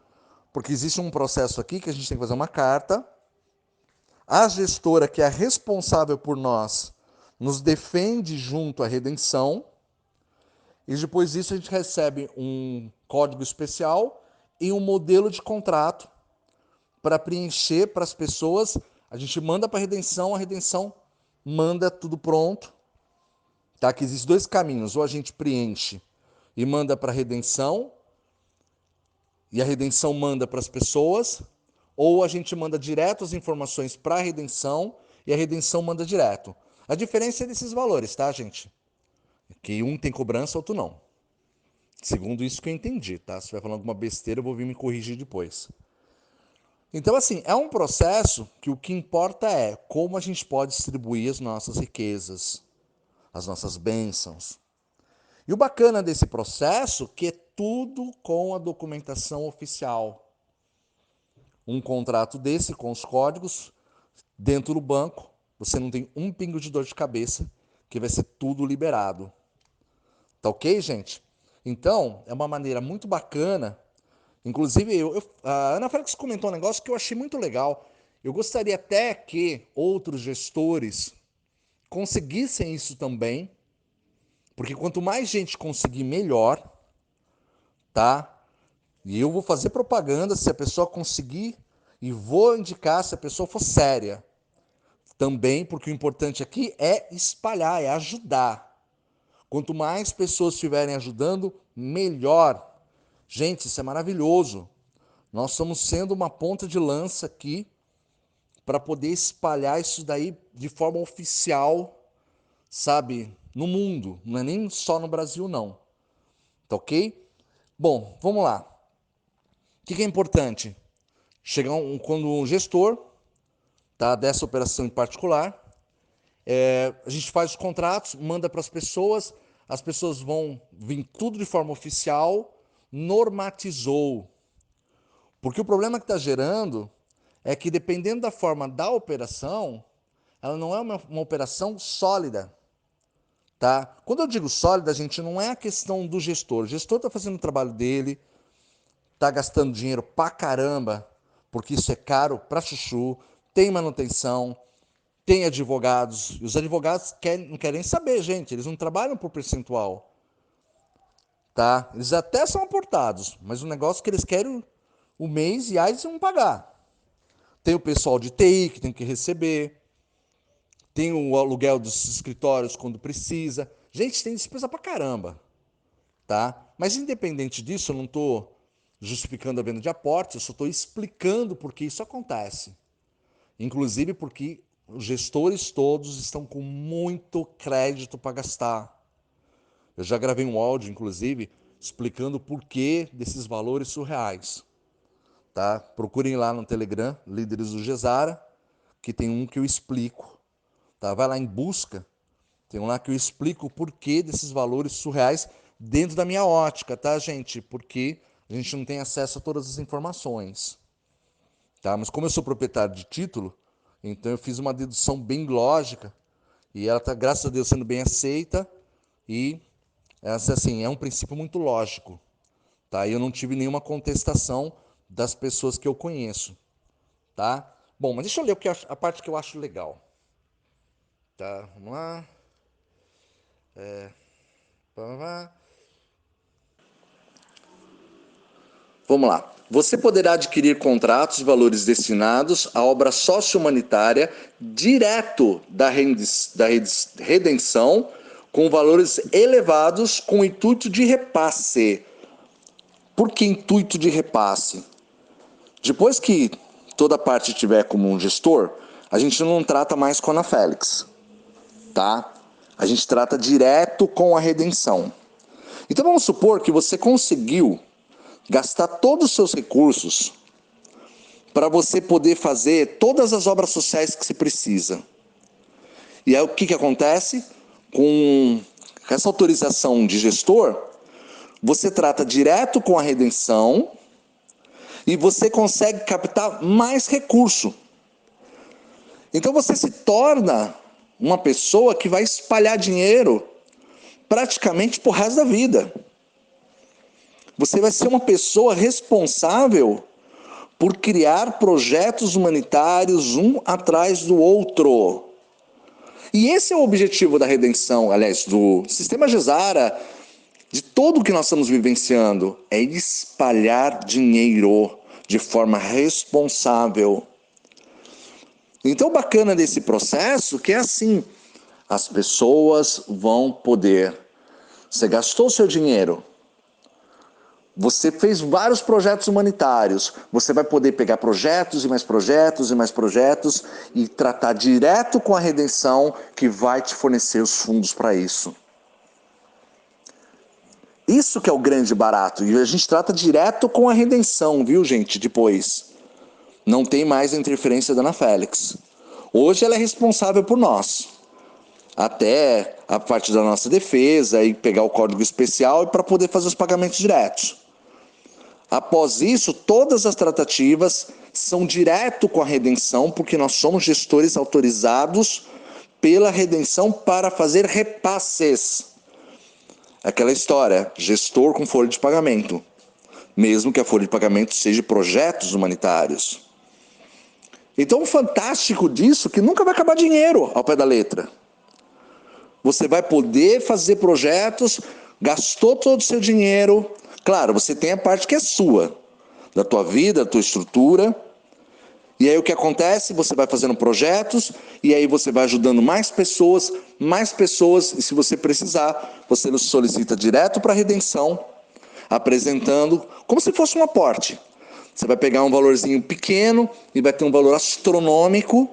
porque existe um processo aqui que a gente tem que fazer uma carta, a gestora, que é a responsável por nós, nos defende junto à redenção, e depois disso a gente recebe um código especial e um modelo de contrato para preencher para as pessoas. A gente manda para a redenção manda tudo pronto. Tá? Que existem dois caminhos, ou a gente preenche e manda para a redenção, e a redenção manda para as pessoas, ou a gente manda direto as informações para a redenção e a redenção manda direto. A diferença é desses valores, tá, gente? Que um tem cobrança, outro não. Segundo isso que eu entendi, tá? Se vai falando alguma besteira, eu vou vir me corrigir depois. Então, assim, é um processo que o que importa é como a gente pode distribuir as nossas riquezas, as nossas bênçãos. E o bacana desse processo é que é tudo com a documentação oficial. Um contrato desse com os códigos dentro do banco, você não tem um pingo de dor de cabeça, que vai ser tudo liberado. Tá ok, gente? Então, é uma maneira muito bacana. Inclusive, a Ana Félix comentou um negócio que eu achei muito legal. Eu gostaria até que outros gestores conseguissem isso também, porque quanto mais gente conseguir, melhor, tá? E eu vou fazer propaganda se a pessoa conseguir e vou indicar se a pessoa for séria. Também, porque o importante aqui é espalhar, é ajudar. Quanto mais pessoas estiverem ajudando, melhor. Gente, isso é maravilhoso. Nós estamos sendo uma ponta de lança aqui para poder espalhar isso daí de forma oficial, sabe, no mundo. Não é nem só no Brasil, não. Tá ok? Bom, vamos lá. O que é importante? Quando um gestor, tá, dessa operação em particular, a gente faz os contratos, manda para as pessoas vão vir tudo de forma oficial, normatizou. Porque o problema que está gerando é que, dependendo da forma da operação, ela não é uma operação sólida. Tá? Quando eu digo sólida, gente, não é a questão do gestor. O gestor está fazendo o trabalho dele, está gastando dinheiro pra caramba, porque isso é caro pra chuchu, tem manutenção, tem advogados, e os advogados não querem saber, gente, eles não trabalham por percentual. Tá? Eles até são aportados, mas o negócio é que eles querem o mês e aí eles vão pagar. Tem o pessoal de TI que tem que receber, tem o aluguel dos escritórios quando precisa. Gente, tem despesa pra caramba, tá? Mas independente disso, eu não estou justificando a venda de aportes, eu só estou explicando por que isso acontece. Inclusive porque os gestores todos estão com muito crédito para gastar. Eu já gravei um áudio, inclusive, explicando o porquê desses valores surreais. Tá? Procurem lá no Telegram, Líderes do Gesara, que tem um que eu explico. Tá? Vai lá em busca, tem um lá que eu explico o porquê desses valores surreais dentro da minha ótica, tá, gente? Porque a gente não tem acesso a todas as informações. Tá? Mas como eu sou proprietário de título, então eu fiz uma dedução bem lógica e ela está, graças a Deus, sendo bem aceita e assim, é um princípio muito lógico. Tá? E eu não tive nenhuma contestação das pessoas que eu conheço. Tá? Bom, mas deixa eu ler a parte que eu acho legal. Tá? Vamos lá. Vamos lá. Você poderá adquirir contratos de valores destinados à obra sócio-humanitária direto da redenção com valores elevados com intuito de repasse. Por que intuito de repasse? Depois que toda parte tiver como um gestor, a gente não trata mais com a Ana Félix, tá? A gente trata direto com a redenção. Então vamos supor que você conseguiu gastar todos os seus recursos para você poder fazer todas as obras sociais que você precisa. E aí o que acontece? Com essa autorização de gestor, você trata direto com a redenção e você consegue captar mais recurso. Então você se torna uma pessoa que vai espalhar dinheiro praticamente pro resto da vida. Você vai ser uma pessoa responsável por criar projetos humanitários um atrás do outro. E esse é o objetivo da redenção, aliás, do sistema Gesara, de tudo o que nós estamos vivenciando, é espalhar dinheiro de forma responsável. Então, o bacana desse processo que é assim, as pessoas vão poder, você gastou seu dinheiro, você fez vários projetos humanitários, você vai poder pegar projetos e mais projetos e mais projetos e tratar direto com a redenção que vai te fornecer os fundos para isso. Isso que é o grande barato, e a gente trata direto com a redenção, viu, gente, depois. Não tem mais a interferência da Ana Félix. Hoje ela é responsável por nós. Até a parte da nossa defesa e pegar o código especial para poder fazer os pagamentos diretos. Após isso, todas as tratativas são direto com a redenção, porque nós somos gestores autorizados pela redenção para fazer repasses. Aquela história, gestor com folha de pagamento, mesmo que a folha de pagamento seja projetos humanitários. Então o fantástico disso é que nunca vai acabar dinheiro ao pé da letra. Você vai poder fazer projetos, gastou todo o seu dinheiro. Claro, você tem a parte que é sua, da tua vida, da tua estrutura. E aí o que acontece? Você vai fazendo projetos, e aí você vai ajudando mais pessoas, e se você precisar, você nos solicita direto para a redenção, apresentando como se fosse um aporte. Você vai pegar um valorzinho pequeno e vai ter um valor astronômico,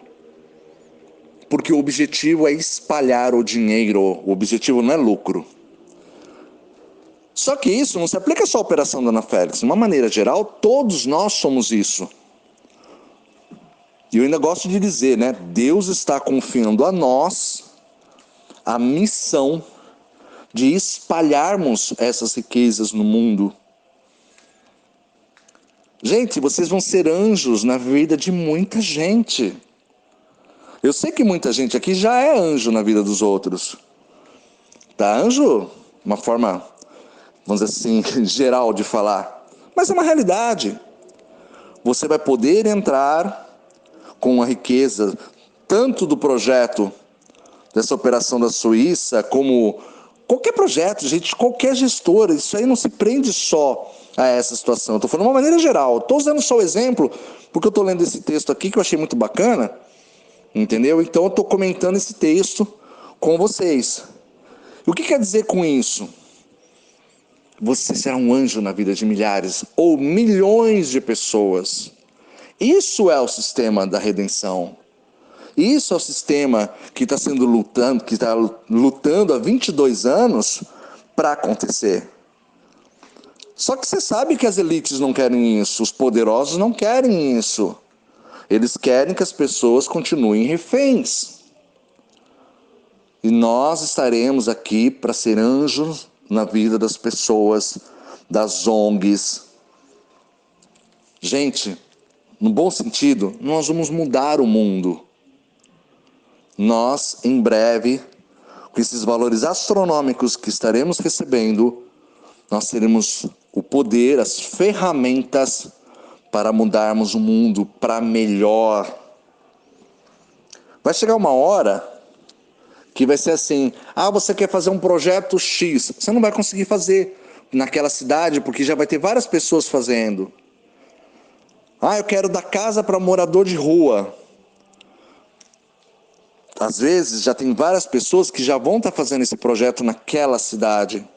porque o objetivo é espalhar o dinheiro, o objetivo não é lucro. Só que isso não se aplica só à operação da Ana Félix. De uma maneira geral, todos nós somos isso. E eu ainda gosto de dizer, né? Deus está confiando a nós a missão de espalharmos essas riquezas no mundo. Gente, vocês vão ser anjos na vida de muita gente. Eu sei que muita gente aqui já é anjo na vida dos outros. Tá? Anjo, uma forma, vamos dizer assim, geral de falar. Mas é uma realidade. Você vai poder entrar com a riqueza, tanto do projeto dessa operação da Suíça, como qualquer projeto, gente, qualquer gestor. Isso aí não se prende só a essa situação. Eu estou falando de uma maneira geral. Estou usando só o exemplo, porque eu estou lendo esse texto aqui que eu achei muito bacana, entendeu? Então eu estou comentando esse texto com vocês. O que quer dizer com isso? Você será um anjo na vida de milhares ou milhões de pessoas. Isso é o sistema da redenção. Isso é o sistema que está lutando há 22 anos para acontecer. Só que você sabe que as elites não querem isso, os poderosos não querem isso. Eles querem que as pessoas continuem reféns. E nós estaremos aqui para ser anjos na vida das pessoas, das ONGs. Gente, no bom sentido, nós vamos mudar o mundo. Nós, em breve, com esses valores astronômicos que estaremos recebendo, nós teremos o poder, as ferramentas para mudarmos o mundo para melhor. Vai chegar uma hora que vai ser assim, você quer fazer um projeto X, você não vai conseguir fazer naquela cidade, porque já vai ter várias pessoas fazendo. Eu quero dar casa para morador de rua. Às vezes já tem várias pessoas que já vão estar fazendo esse projeto naquela cidade.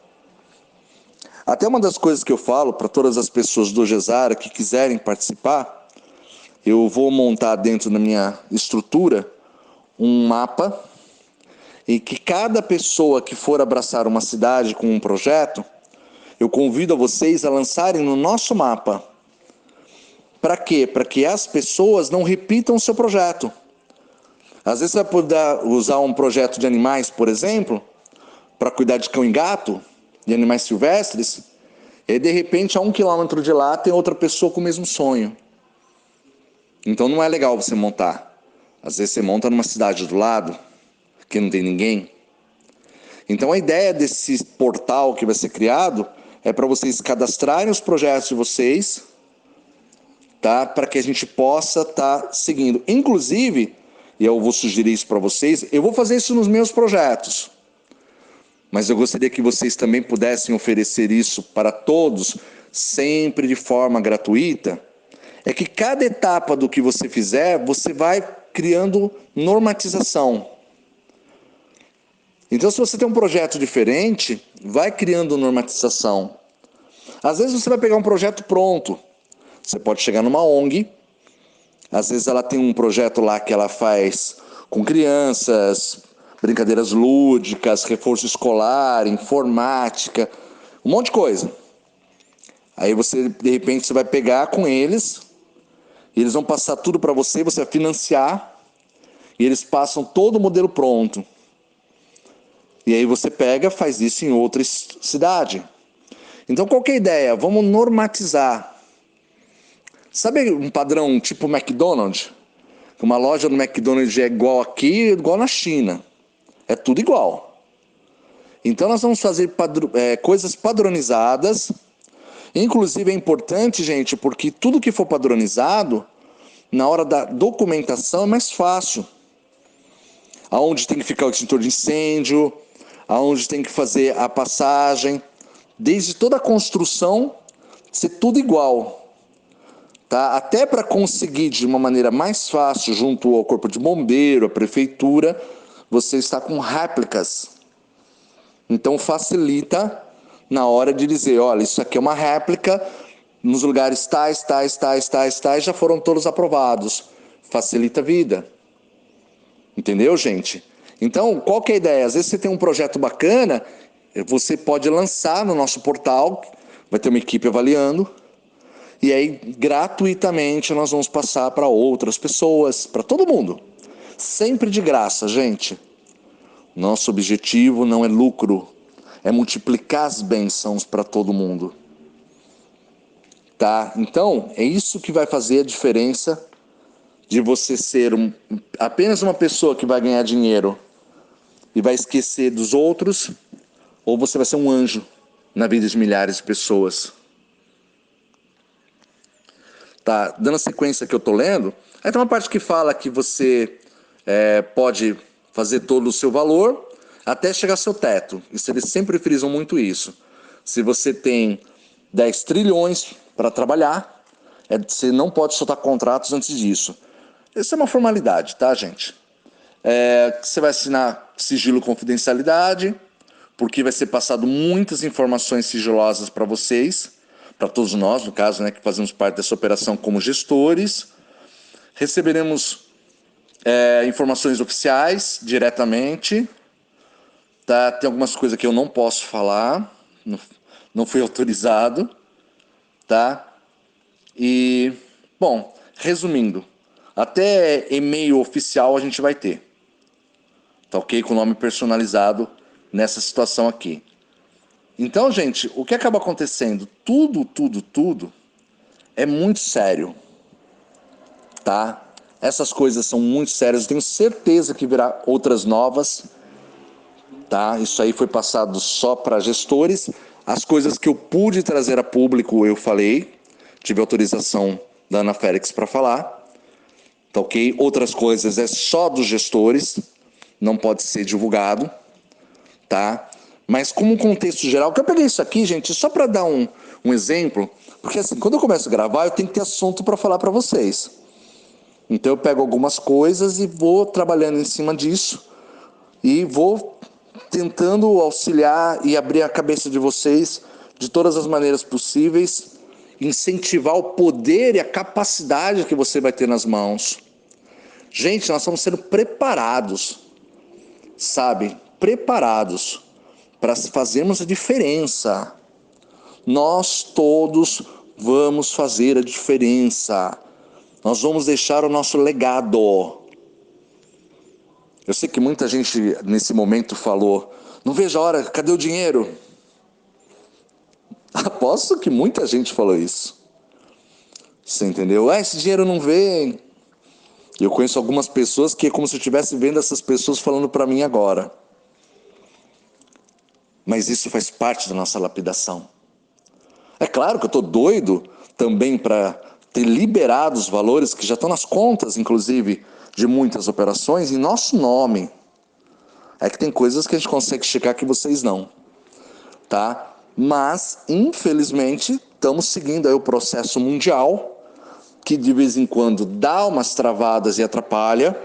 Até uma das coisas que eu falo para todas as pessoas do Gesara que quiserem participar, eu vou montar dentro da minha estrutura um mapa, e que cada pessoa que for abraçar uma cidade com um projeto, eu convido a vocês a lançarem no nosso mapa. Para quê? Para que as pessoas não repitam o seu projeto. Às vezes você vai poder usar um projeto de animais, por exemplo, para cuidar de cão e gato, de animais silvestres, e de repente a 1 quilômetro de lá tem outra pessoa com o mesmo sonho. Então não é legal você montar. Às vezes você monta numa cidade do lado, que não tem ninguém. Então a ideia desse portal que vai ser criado é para vocês cadastrarem os projetos de vocês, tá? Para que a gente possa estar seguindo. Inclusive, e eu vou sugerir isso para vocês, eu vou fazer isso nos meus projetos. Mas eu gostaria que vocês também pudessem oferecer isso para todos, sempre de forma gratuita. É que cada etapa do que você fizer, você vai criando normatização. Então, se você tem um projeto diferente, vai criando normatização. Às vezes você vai pegar um projeto pronto. Você pode chegar numa ONG, às vezes ela tem um projeto lá que ela faz com crianças, brincadeiras lúdicas, reforço escolar, informática, um monte de coisa. Aí você, de repente, você vai pegar com eles, e eles vão passar tudo para você, você vai financiar, e eles passam todo o modelo pronto. E aí você pega, faz isso em outra cidade. Então qual que é a ideia? Vamos normatizar. Sabe um padrão tipo McDonald's? Uma loja do McDonald's é igual aqui, igual na China. É tudo igual. Então nós vamos fazer coisas padronizadas. Inclusive é importante, gente, porque tudo que for padronizado, na hora da documentação é mais fácil. Aonde tem que ficar o extintor de incêndio, aonde tem que fazer a passagem, desde toda a construção, ser tudo igual. Tá? Até para conseguir de uma maneira mais fácil, junto ao corpo de bombeiro, à prefeitura, você está com réplicas. Então facilita na hora de dizer, olha, isso aqui é uma réplica, nos lugares tais, já foram todos aprovados. Facilita a vida. Entendeu, gente? Então, qual que é a ideia? Às vezes você tem um projeto bacana, você pode lançar no nosso portal, vai ter uma equipe avaliando, e aí, gratuitamente, nós vamos passar para outras pessoas, para todo mundo. Sempre de graça, gente. Nosso objetivo não é lucro, é multiplicar as bênçãos para todo mundo. Tá? Então, é isso que vai fazer a diferença de você ser apenas uma pessoa que vai ganhar dinheiro e vai esquecer dos outros, ou você vai ser um anjo na vida de milhares de pessoas. Tá, dando a sequência que eu estou lendo, aí tem uma parte que fala que você pode fazer todo o seu valor até chegar ao seu teto. Isso, eles sempre frisam muito isso. Se você tem 10 trilhões para trabalhar, você não pode soltar contratos antes disso. Isso é uma formalidade, tá, gente? Você vai assinar sigilo e confidencialidade, porque vai ser passado muitas informações sigilosas para vocês, para todos nós, no caso, né, que fazemos parte dessa operação como gestores. Receberemos informações oficiais diretamente. Tá? Tem algumas coisas que eu não posso falar, não fui autorizado. Tá? E, bom, resumindo, até e-mail oficial a gente vai ter. Tá ok? Com o nome personalizado nessa situação aqui. Então, gente, o que acaba acontecendo? Tudo é muito sério. Tá? Essas coisas são muito sérias. Eu tenho certeza que virá outras novas. Tá? Isso aí foi passado só para gestores. As coisas que eu pude trazer a público, eu falei. Tive autorização da Ana Félix para falar. Tá ok? Outras coisas é só dos gestores. Não pode ser divulgado. Tá? Mas como um contexto geral, que eu peguei isso aqui, gente, só para dar um exemplo, porque assim, quando eu começo a gravar, eu tenho que ter assunto para falar para vocês. Então eu pego algumas coisas e vou trabalhando em cima disso e vou tentando auxiliar e abrir a cabeça de vocês de todas as maneiras possíveis, incentivar o poder e a capacidade que você vai ter nas mãos. Gente, nós estamos sendo preparados, sabe? Preparados para fazermos a diferença. Nós todos vamos fazer a diferença. Nós vamos deixar o nosso legado. Eu sei que muita gente nesse momento falou, não vejo a hora, cadê o dinheiro? Aposto que muita gente falou isso. Você entendeu? Esse dinheiro não vem. Eu conheço algumas pessoas que é como se eu estivesse vendo essas pessoas falando para mim agora. Mas isso faz parte da nossa lapidação. É claro que eu estou doido também para ter liberado os valores que já estão nas contas, inclusive, de muitas operações, em nosso nome. É que tem coisas que a gente consegue checar que vocês não, tá? Mas, infelizmente, estamos seguindo aí o processo mundial, que de vez em quando dá umas travadas e atrapalha,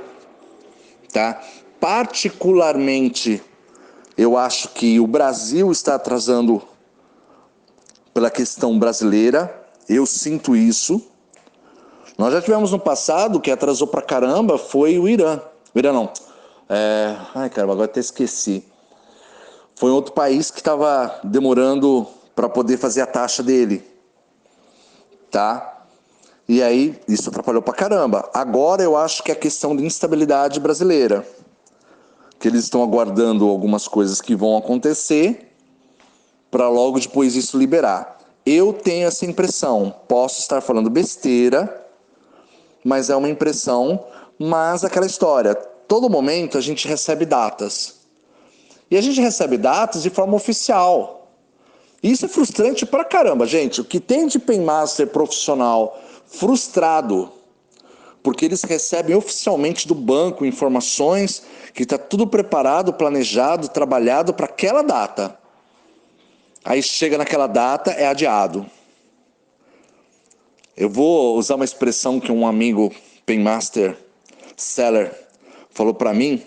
tá? Particularmente, eu acho que o Brasil está atrasando pela questão brasileira, eu sinto isso. Nós já tivemos no passado, que atrasou pra caramba, foi o Irã. O Irã não. Ai, caramba, agora até esqueci. Foi outro país que estava demorando para poder fazer a taxa dele, tá? E aí, isso atrapalhou pra caramba. Agora eu acho que é a questão de instabilidade brasileira. Que eles estão aguardando algumas coisas que vão acontecer para logo depois isso liberar. Eu tenho essa impressão. Posso estar falando besteira, mas é uma impressão. Mas aquela história, todo momento a gente recebe datas. E a gente recebe datas de forma oficial. Isso é frustrante pra caramba, gente. O que tem de Paymaster profissional frustrado, porque eles recebem oficialmente do banco informações que está tudo preparado, planejado, trabalhado para aquela data. Aí chega naquela data, é adiado. Eu vou usar uma expressão que um amigo Paymaster Seller falou para mim,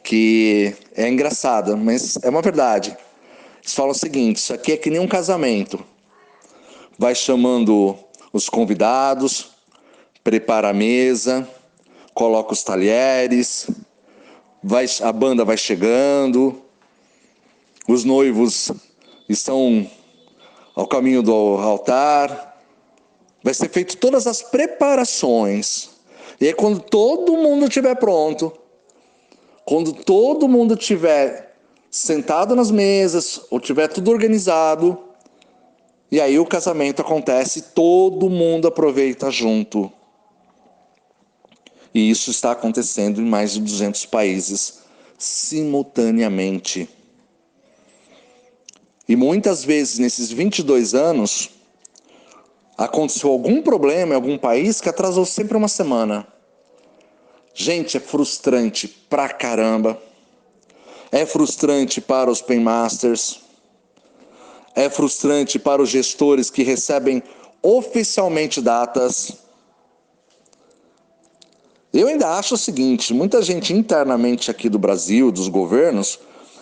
que é engraçada, mas é uma verdade. Eles falam o seguinte: isso aqui é que nem um casamento. Vai chamando os convidados, prepara a mesa, coloca os talheres, a banda vai chegando, os noivos estão ao caminho do altar, vai ser feito todas as preparações. E aí quando todo mundo estiver pronto, quando todo mundo estiver sentado nas mesas, ou tiver tudo organizado, e aí o casamento acontece, todo mundo aproveita junto. E isso está acontecendo em mais de 200 países simultaneamente. E muitas vezes nesses 22 anos, aconteceu algum problema em algum país que atrasou sempre uma semana. Gente, é frustrante pra caramba. É frustrante para os paymasters. É frustrante para os gestores que recebem oficialmente datas. Eu ainda acho o seguinte: muita gente internamente aqui do Brasil, dos governos,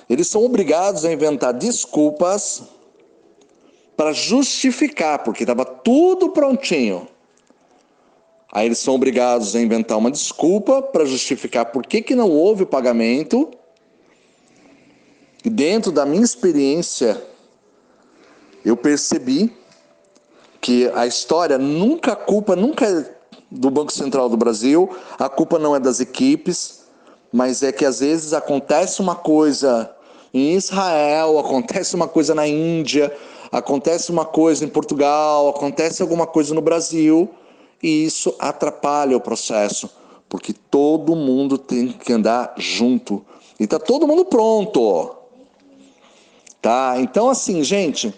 eles são obrigados a inventar desculpas para justificar, porque estava tudo prontinho. Aí eles são obrigados a inventar uma desculpa para justificar por que não houve o pagamento. E dentro da minha experiência, eu percebi que a história nunca, a culpa nunca é do Banco Central do Brasil, a culpa não é das equipes, mas é que às vezes acontece uma coisa em Israel, acontece uma coisa na Índia, acontece uma coisa em Portugal, acontece alguma coisa no Brasil, e isso atrapalha o processo, porque todo mundo tem que andar junto. E tá todo mundo pronto. Tá? Então assim, gente,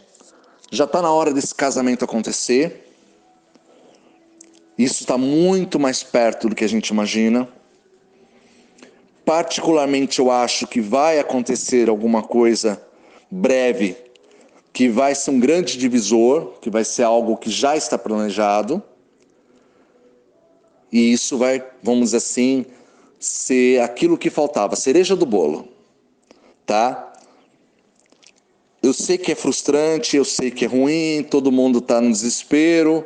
já está na hora desse casamento acontecer. Isso está muito mais perto do que a gente imagina. Particularmente, eu acho que vai acontecer alguma coisa breve, que vai ser um grande divisor, que vai ser algo que já está planejado. E isso vai, vamos dizer assim, ser aquilo que faltava, a cereja do bolo. Tá? Eu sei que é frustrante, eu sei que é ruim, todo mundo está no desespero.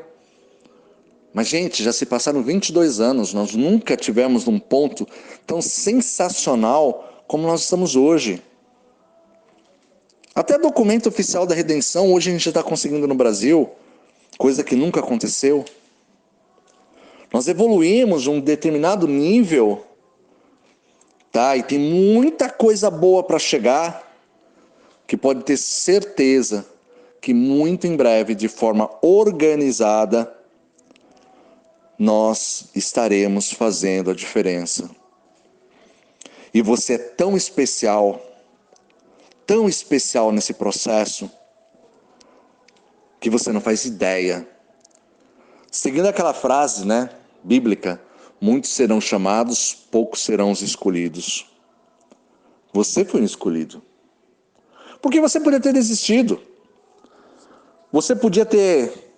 Mas, gente, já se passaram 22 anos, nós nunca tivemos num ponto tão sensacional como nós estamos hoje. Até documento oficial da redenção hoje a gente está conseguindo no Brasil, coisa que nunca aconteceu. Nós evoluímos de um determinado nível, tá? E tem muita coisa boa para chegar, que pode ter certeza que muito em breve, de forma organizada, nós estaremos fazendo a diferença. E você é tão especial nesse processo, que você não faz ideia. Seguindo aquela frase, né, bíblica, muitos serão chamados, poucos serão os escolhidos. Você foi um escolhido. Porque você podia ter desistido. Você podia ter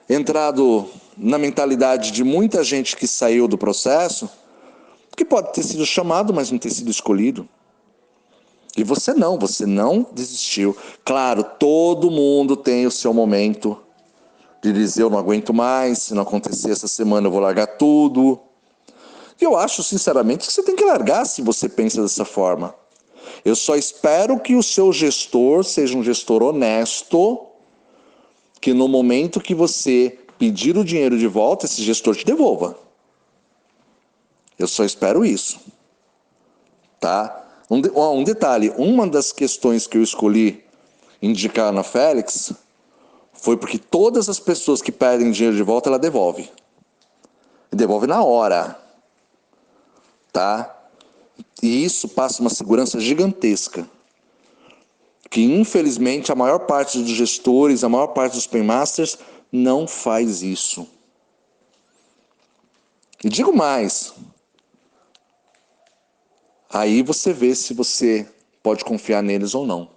entrado na mentalidade de muita gente que saiu do processo, que pode ter sido chamado, mas não ter sido escolhido. E você não desistiu. Claro, todo mundo tem o seu momento de dizer eu não aguento mais, se não acontecer essa semana eu vou largar tudo. E eu acho sinceramente que você tem que largar se você pensa dessa forma. Eu só espero que o seu gestor seja um gestor honesto, que no momento que você pedir o dinheiro de volta, esse gestor te devolva. Eu só espero isso. Tá? Um detalhe, uma das questões que eu escolhi indicar na Félix foi porque todas as pessoas que pedem dinheiro de volta, ela devolve. E devolve na hora. Tá? E isso passa uma segurança gigantesca. Que infelizmente a maior parte dos gestores, a maior parte dos paymasters não faz isso. E digo mais, aí você vê se você pode confiar neles ou não.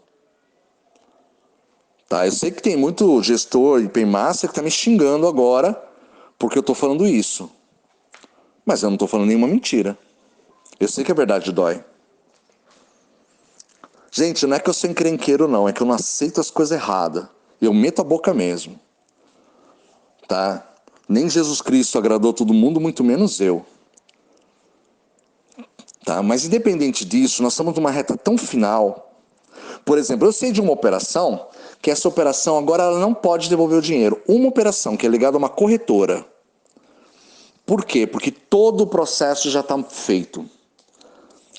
Tá? Eu sei que tem muito gestor e paymaster que está me xingando agora porque eu estou falando isso. Mas eu não estou falando nenhuma mentira. Eu sei que a verdade dói. Gente, não é que eu sou encrenqueiro não, é que eu não aceito as coisas erradas. Eu meto a boca mesmo. Tá? Nem Jesus Cristo agradou todo mundo, muito menos eu. Tá? Mas independente disso, nós estamos numa reta tão final. Por exemplo, eu sei de uma operação, que essa operação agora ela não pode devolver o dinheiro. Uma operação que é ligada a uma corretora. Por quê? Porque todo o processo já está feito.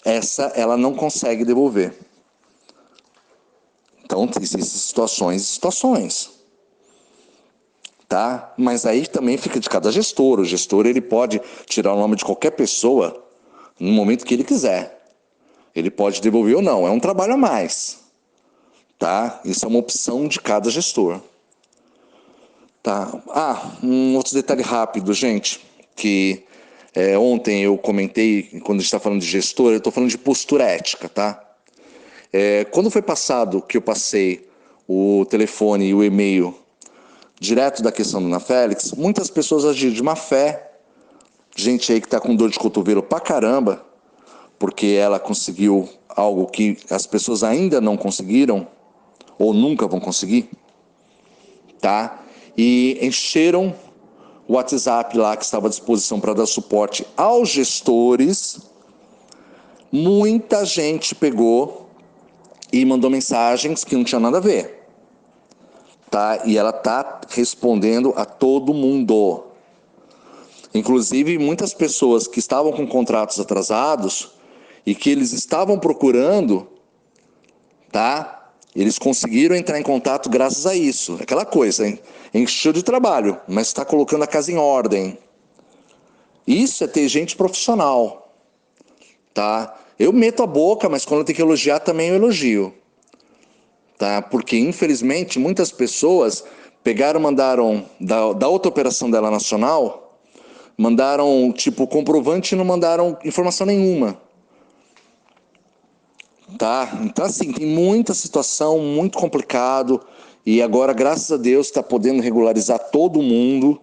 Essa ela não consegue devolver. Então, existem situações e situações. Tá? Mas aí também fica de cada gestor. O gestor ele pode tirar o nome de qualquer pessoa no momento que ele quiser. Ele pode devolver ou não. É um trabalho a mais. Tá? Isso é uma opção de cada gestor. Tá? Um outro detalhe rápido, gente, que ontem eu comentei, quando a gente está falando de gestor, eu estou falando de postura ética, tá? Quando foi passado que eu passei o telefone e o e-mail direto da questão do Ana Félix, muitas pessoas agiram de má fé, gente aí que está com dor de cotovelo pra caramba, porque ela conseguiu algo que as pessoas ainda não conseguiram, ou nunca vão conseguir, tá? E encheram o WhatsApp lá que estava à disposição para dar suporte aos gestores. Muita gente pegou e mandou mensagens que não tinha nada a ver. Tá? E ela tá respondendo a todo mundo. Inclusive, muitas pessoas que estavam com contratos atrasados e que eles estavam procurando, tá? Eles conseguiram entrar em contato graças a isso. Aquela coisa, hein? Encheu de trabalho, mas está colocando a casa em ordem. Isso é ter gente profissional, tá? Eu meto a boca, mas quando eu tenho que elogiar também eu elogio, tá? Porque infelizmente muitas pessoas pegaram, mandaram da outra operação dela nacional, mandaram tipo comprovante e não mandaram informação nenhuma, tá? Então assim, tem muita situação, muito complicado, e agora graças a Deus está podendo regularizar todo mundo.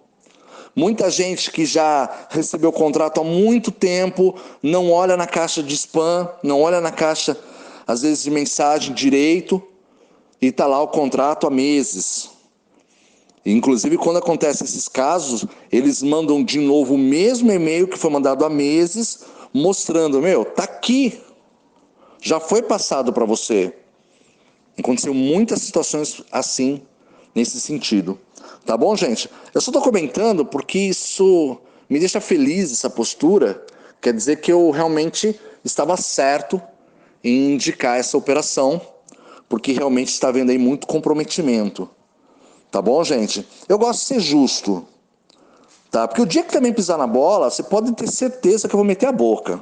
Muita gente que já recebeu o contrato há muito tempo, não olha na caixa de spam, não olha na caixa, às vezes, de mensagem direito, e está lá o contrato há meses. Inclusive, quando acontecem esses casos, eles mandam de novo o mesmo e-mail que foi mandado há meses, mostrando, tá aqui, já foi passado para você. Aconteceu muitas situações assim, nesse sentido. Tá bom, gente? Eu só estou comentando porque isso me deixa feliz, essa postura. Quer dizer que eu realmente estava certo em indicar essa operação, porque realmente está havendo aí muito comprometimento. Tá bom, gente? Eu gosto de ser justo. Tá? Porque o dia que também pisar na bola, você pode ter certeza que eu vou meter a boca.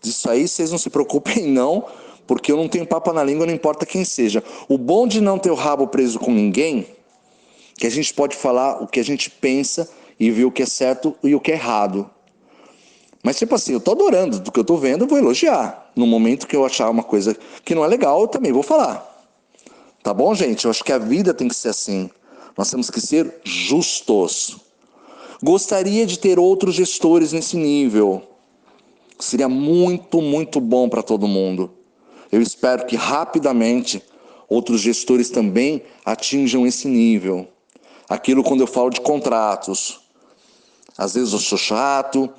Disso aí vocês não se preocupem não, porque eu não tenho papo na língua, não importa quem seja. O bom de não ter o rabo preso com ninguém, que a gente pode falar o que a gente pensa e ver o que é certo e o que é errado. Mas tipo assim, eu tô adorando do que eu tô vendo, eu vou elogiar. No momento que eu achar uma coisa que não é legal, eu também vou falar. Tá bom, gente? Eu acho que a vida tem que ser assim. Nós temos que ser justos. Gostaria de ter outros gestores nesse nível. Seria muito, muito bom para todo mundo. Eu espero que rapidamente outros gestores também atinjam esse nível. Aquilo quando eu falo de contratos. Às vezes eu sou chato,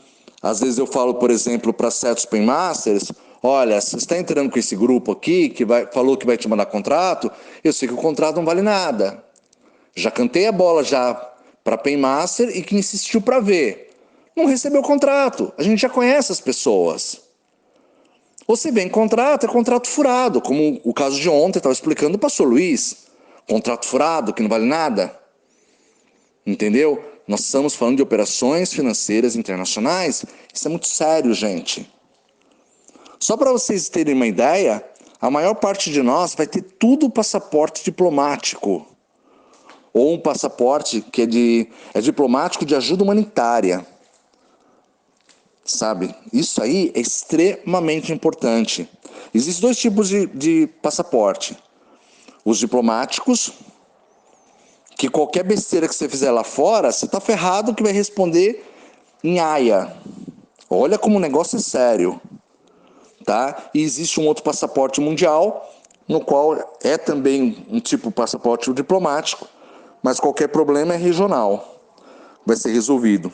às vezes eu falo, por exemplo, para certos paymasters, olha, você está entrando com esse grupo aqui que falou que vai te mandar contrato, eu sei que o contrato não vale nada. Já cantei a bola já para paymaster e que insistiu para ver. Não recebeu o contrato, a gente já conhece as pessoas. Ou se vem contrato, é contrato furado, como o caso de ontem, estava explicando o pastor Luiz. Contrato furado, que não vale nada. Entendeu? Nós estamos falando de operações financeiras internacionais. Isso é muito sério, gente. Só para vocês terem uma ideia, a maior parte de nós vai ter tudo passaporte diplomático. Ou um passaporte que é diplomático de ajuda humanitária. Sabe? Isso aí é extremamente importante. Existem dois tipos de passaporte. Os diplomáticos, que qualquer besteira que você fizer lá fora, você está ferrado que vai responder em aia. Olha como o negócio é sério. Tá? E existe um outro passaporte mundial, no qual é também um tipo de passaporte diplomático, mas qualquer problema é regional. Vai ser resolvido.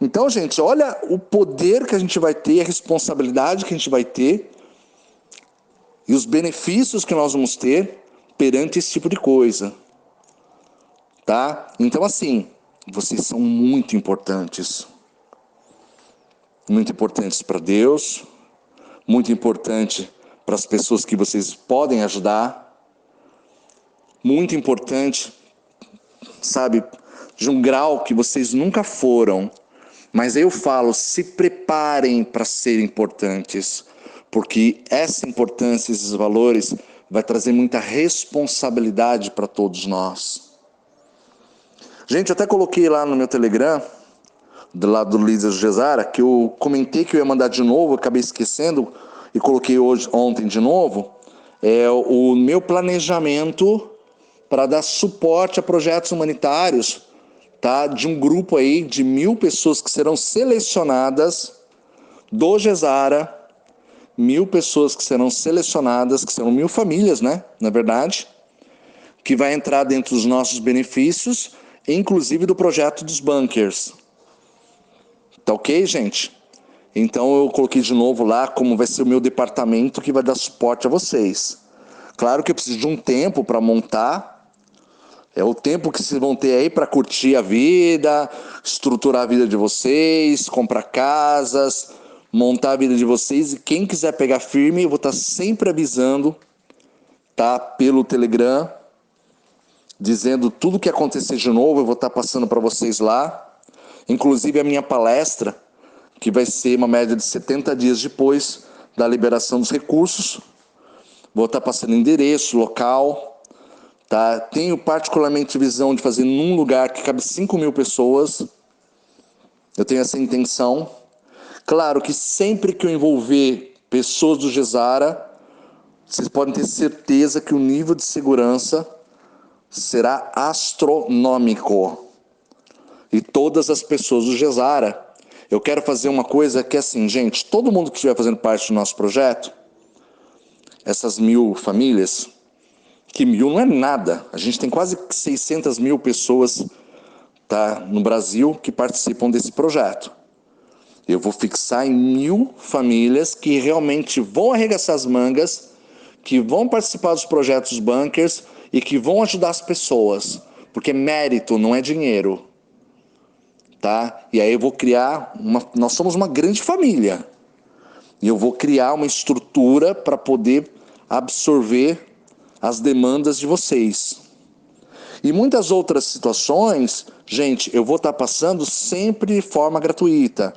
Então, gente, olha o poder que a gente vai ter, a responsabilidade que a gente vai ter e os benefícios que nós vamos ter perante esse tipo de coisa. Tá? Então, assim, vocês são muito importantes. Muito importantes para Deus, muito importante para as pessoas que vocês podem ajudar, muito importante, sabe, de um grau que vocês nunca foram. Mas eu falo, se preparem para ser importantes, porque essa importância, esses valores, vai trazer muita responsabilidade para todos nós. Gente, eu até coloquei lá no meu Telegram, do lado do Líder Gesara, que eu comentei que eu ia mandar de novo, acabei esquecendo e coloquei ontem de novo, é o meu planejamento para dar suporte a projetos humanitários, tá? De um grupo aí de 1.000 pessoas que serão selecionadas do Gesara, 1.000 pessoas que serão selecionadas, que serão 1.000 famílias, né? Na verdade, que vai entrar dentro dos nossos benefícios, inclusive do projeto dos bunkers. Tá ok, gente? Então eu coloquei de novo lá como vai ser o meu departamento que vai dar suporte a vocês. Claro que eu preciso de um tempo para montar. É o tempo que vocês vão ter aí para curtir a vida, estruturar a vida de vocês, comprar casas, montar a vida de vocês. E quem quiser pegar firme, eu vou estar sempre avisando, tá? Pelo Telegram, dizendo tudo que acontecer de novo, eu vou estar passando para vocês lá. Inclusive a minha palestra, que vai ser uma média de 70 dias depois da liberação dos recursos. Vou estar passando endereço, local. Tá? Tenho particularmente visão de fazer num lugar que cabe 5.000 pessoas. Eu tenho essa intenção. Claro que sempre que eu envolver pessoas do Gesara, vocês podem ter certeza que o nível de segurança será astronômico. E todas as pessoas do Gesara, eu quero fazer uma coisa que é assim, gente, todo mundo que estiver fazendo parte do nosso projeto, essas 1.000 famílias, que 1.000 não é nada, a gente tem quase 600.000 pessoas, tá, no Brasil que participam desse projeto. Eu vou fixar em 1.000 famílias que realmente vão arregaçar as mangas, que vão participar dos projetos bunkers e que vão ajudar as pessoas, porque mérito não é dinheiro. Tá? E aí eu vou criar nós somos uma grande família. E eu vou criar uma estrutura para poder absorver as demandas de vocês. E muitas outras situações, gente, eu vou estar passando sempre de forma gratuita.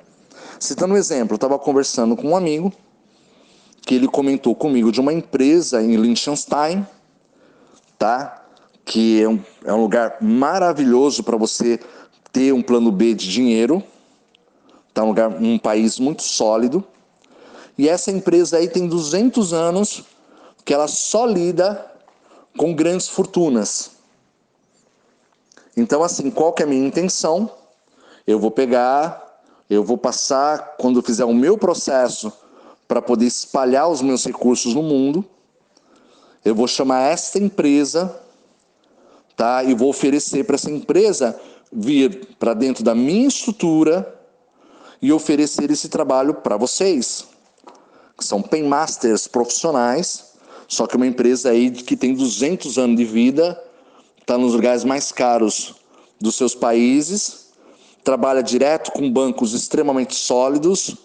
Citando um exemplo, eu estava conversando com um amigo, que ele comentou comigo de uma empresa em Liechtenstein, tá? Que é um lugar maravilhoso para você ter um plano B de dinheiro, tá? Um país muito sólido. E essa empresa aí tem 200 anos que ela só lida com grandes fortunas. Então, assim, qual que é a minha intenção? Eu vou passar, quando eu fizer o meu processo para poder espalhar os meus recursos no mundo, eu vou chamar esta empresa, tá? E vou oferecer para essa empresa vir para dentro da minha estrutura e oferecer esse trabalho para vocês, que são Paymasters profissionais, só que uma empresa aí que tem 200 anos de vida, está nos lugares mais caros dos seus países, trabalha direto com bancos extremamente sólidos.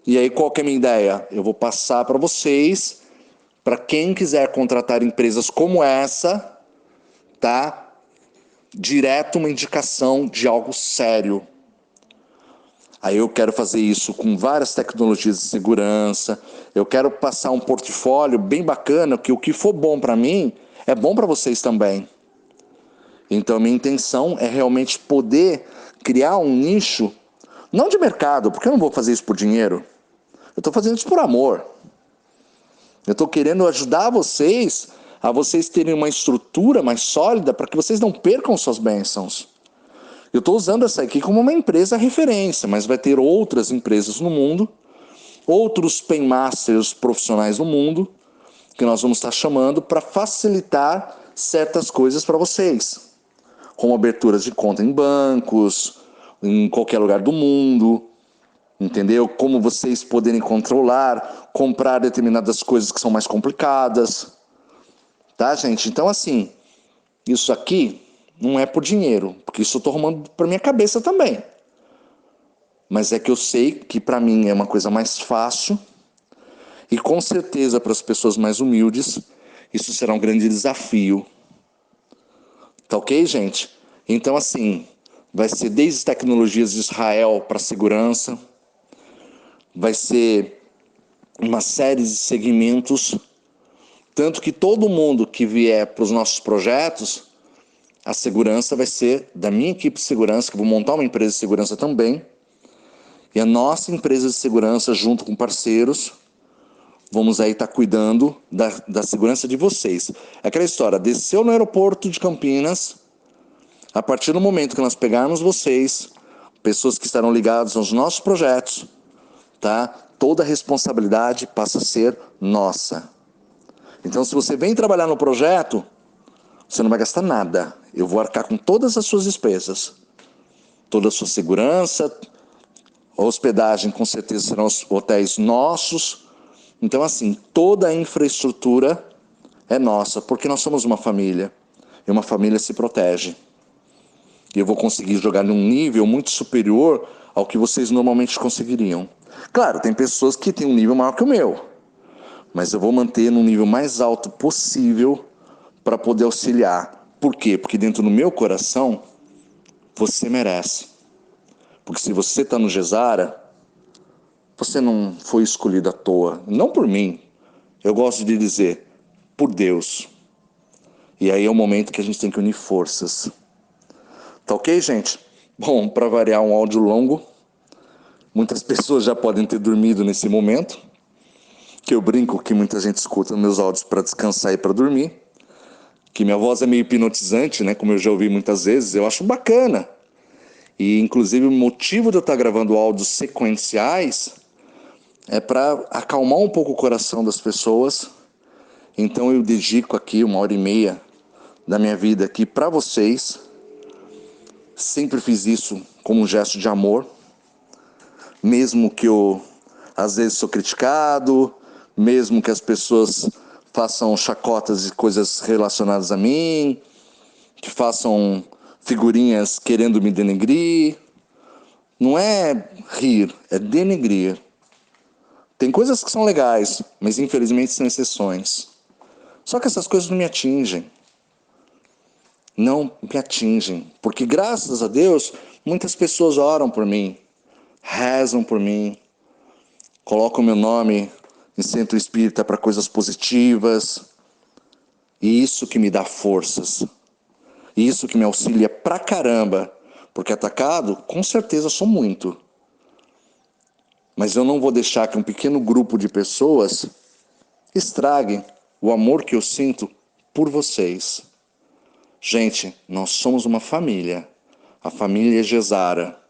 E aí qual que é a minha ideia? Eu vou passar para vocês, para quem quiser contratar empresas como essa, tá? Direto uma indicação de algo sério. Aí eu quero fazer isso com várias tecnologias de segurança. Eu quero passar um portfólio bem bacana, que o que for bom para mim é bom para vocês também. Então a minha intenção é realmente poder criar um nicho, não de mercado, porque eu não vou fazer isso por dinheiro. Eu estou fazendo isso por amor. Eu estou querendo ajudar vocês a vocês terem uma estrutura mais sólida para que vocês não percam suas bênçãos. Eu estou usando essa aqui como uma empresa referência, mas vai ter outras empresas no mundo, outros paymasters profissionais no mundo, que nós vamos estar chamando para facilitar certas coisas para vocês, como aberturas de conta em bancos, em qualquer lugar do mundo, entendeu? Como vocês poderem controlar, comprar determinadas coisas que são mais complicadas, tá, gente? Então, assim, isso aqui não é por dinheiro, porque isso eu estou arrumando para minha cabeça também. Mas é que eu sei que para mim é uma coisa mais fácil e com certeza para as pessoas mais humildes isso será um grande desafio. Tá ok, gente? Então, assim, vai ser desde tecnologias de Israel para segurança, vai ser uma série de segmentos, tanto que todo mundo que vier para os nossos projetos, a segurança vai ser da minha equipe de segurança, que eu vou montar uma empresa de segurança também, e a nossa empresa de segurança, junto com parceiros, vamos aí estar cuidando da segurança de vocês. Aquela história, desceu no aeroporto de Campinas, a partir do momento que nós pegarmos vocês, pessoas que estarão ligadas aos nossos projetos, tá? Toda a responsabilidade passa a ser nossa. Então, se você vem trabalhar no projeto, você não vai gastar nada. Eu vou arcar com todas as suas despesas. Toda a sua segurança, a hospedagem com certeza serão os hotéis nossos. Então, assim, toda a infraestrutura é nossa, porque nós somos uma família. E uma família se protege. E eu vou conseguir jogar num nível muito superior ao que vocês normalmente conseguiriam. Claro, tem pessoas que têm um nível maior que o meu. Mas eu vou manter no nível mais alto possível para poder auxiliar. Por quê? Porque dentro do meu coração, você merece. Porque se você está no Gesara, você não foi escolhido à toa. Não por mim. Eu gosto de dizer, por Deus. E aí é o momento que a gente tem que unir forças. Tá ok, gente? Bom, para variar um áudio longo, muitas pessoas já podem ter dormido nesse momento, que eu brinco que muita gente escuta meus áudios para descansar e para dormir, que minha voz é meio hipnotizante, né? Como eu já ouvi muitas vezes, eu acho bacana. E inclusive o motivo de eu estar gravando áudios sequenciais é para acalmar um pouco o coração das pessoas. Então eu dedico aqui 1h30 da minha vida aqui para vocês. Sempre fiz isso como um gesto de amor, mesmo que eu às vezes sou criticado, mesmo que as pessoas façam chacotas e coisas relacionadas a mim, que façam figurinhas querendo me denegrir. Não é rir, é denegrir. Tem coisas que são legais, mas infelizmente são exceções. Só que essas coisas não me atingem. não me atingem, porque graças a Deus muitas pessoas oram por mim, rezam por mim, colocam meu nome em centro espírita para coisas positivas, e isso que me dá forças, e isso que me auxilia pra caramba, porque atacado, com certeza sou muito, mas eu não vou deixar que um pequeno grupo de pessoas estrague o amor que eu sinto por vocês. Gente, nós somos uma família, a família Gesara.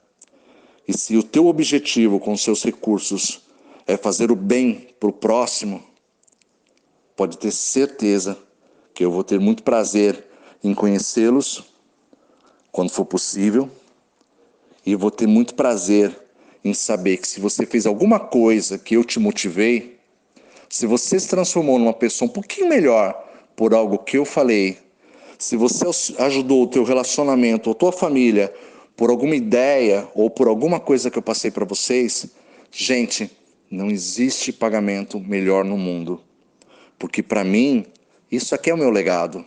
E se o teu objetivo com os seus recursos é fazer o bem para o próximo, pode ter certeza que eu vou ter muito prazer em conhecê-los quando for possível, e eu vou ter muito prazer em saber que se você fez alguma coisa que eu te motivei, se você se transformou numa pessoa um pouquinho melhor por algo que eu falei, se você ajudou o teu relacionamento ou tua família por alguma ideia ou por alguma coisa que eu passei para vocês, gente, não existe pagamento melhor no mundo. Porque para mim, isso aqui é o meu legado.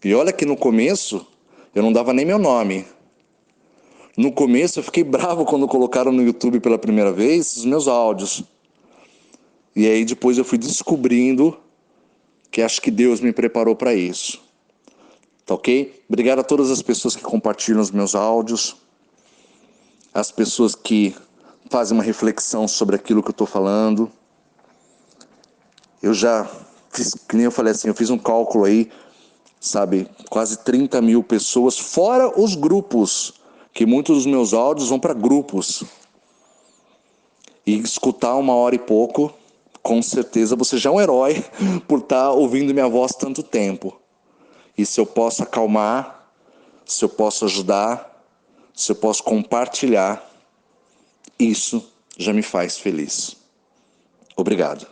E olha que no começo, eu não dava nem meu nome. No começo eu fiquei bravo quando colocaram no YouTube pela primeira vez os meus áudios. E aí depois eu fui descobrindo que acho que Deus me preparou para isso. Tá ok? Obrigado a todas as pessoas que compartilham os meus áudios, as pessoas que fazem uma reflexão sobre aquilo que eu estou falando. Eu já fiz, que nem eu falei assim, eu fiz um cálculo aí, sabe, quase 30 mil pessoas, fora os grupos, que muitos dos meus áudios vão para grupos. E escutar 1 hora e pouco, com certeza você já é um herói por estar ouvindo minha voz tanto tempo. E se eu posso acalmar, se eu posso ajudar, se eu posso compartilhar, isso já me faz feliz. Obrigado.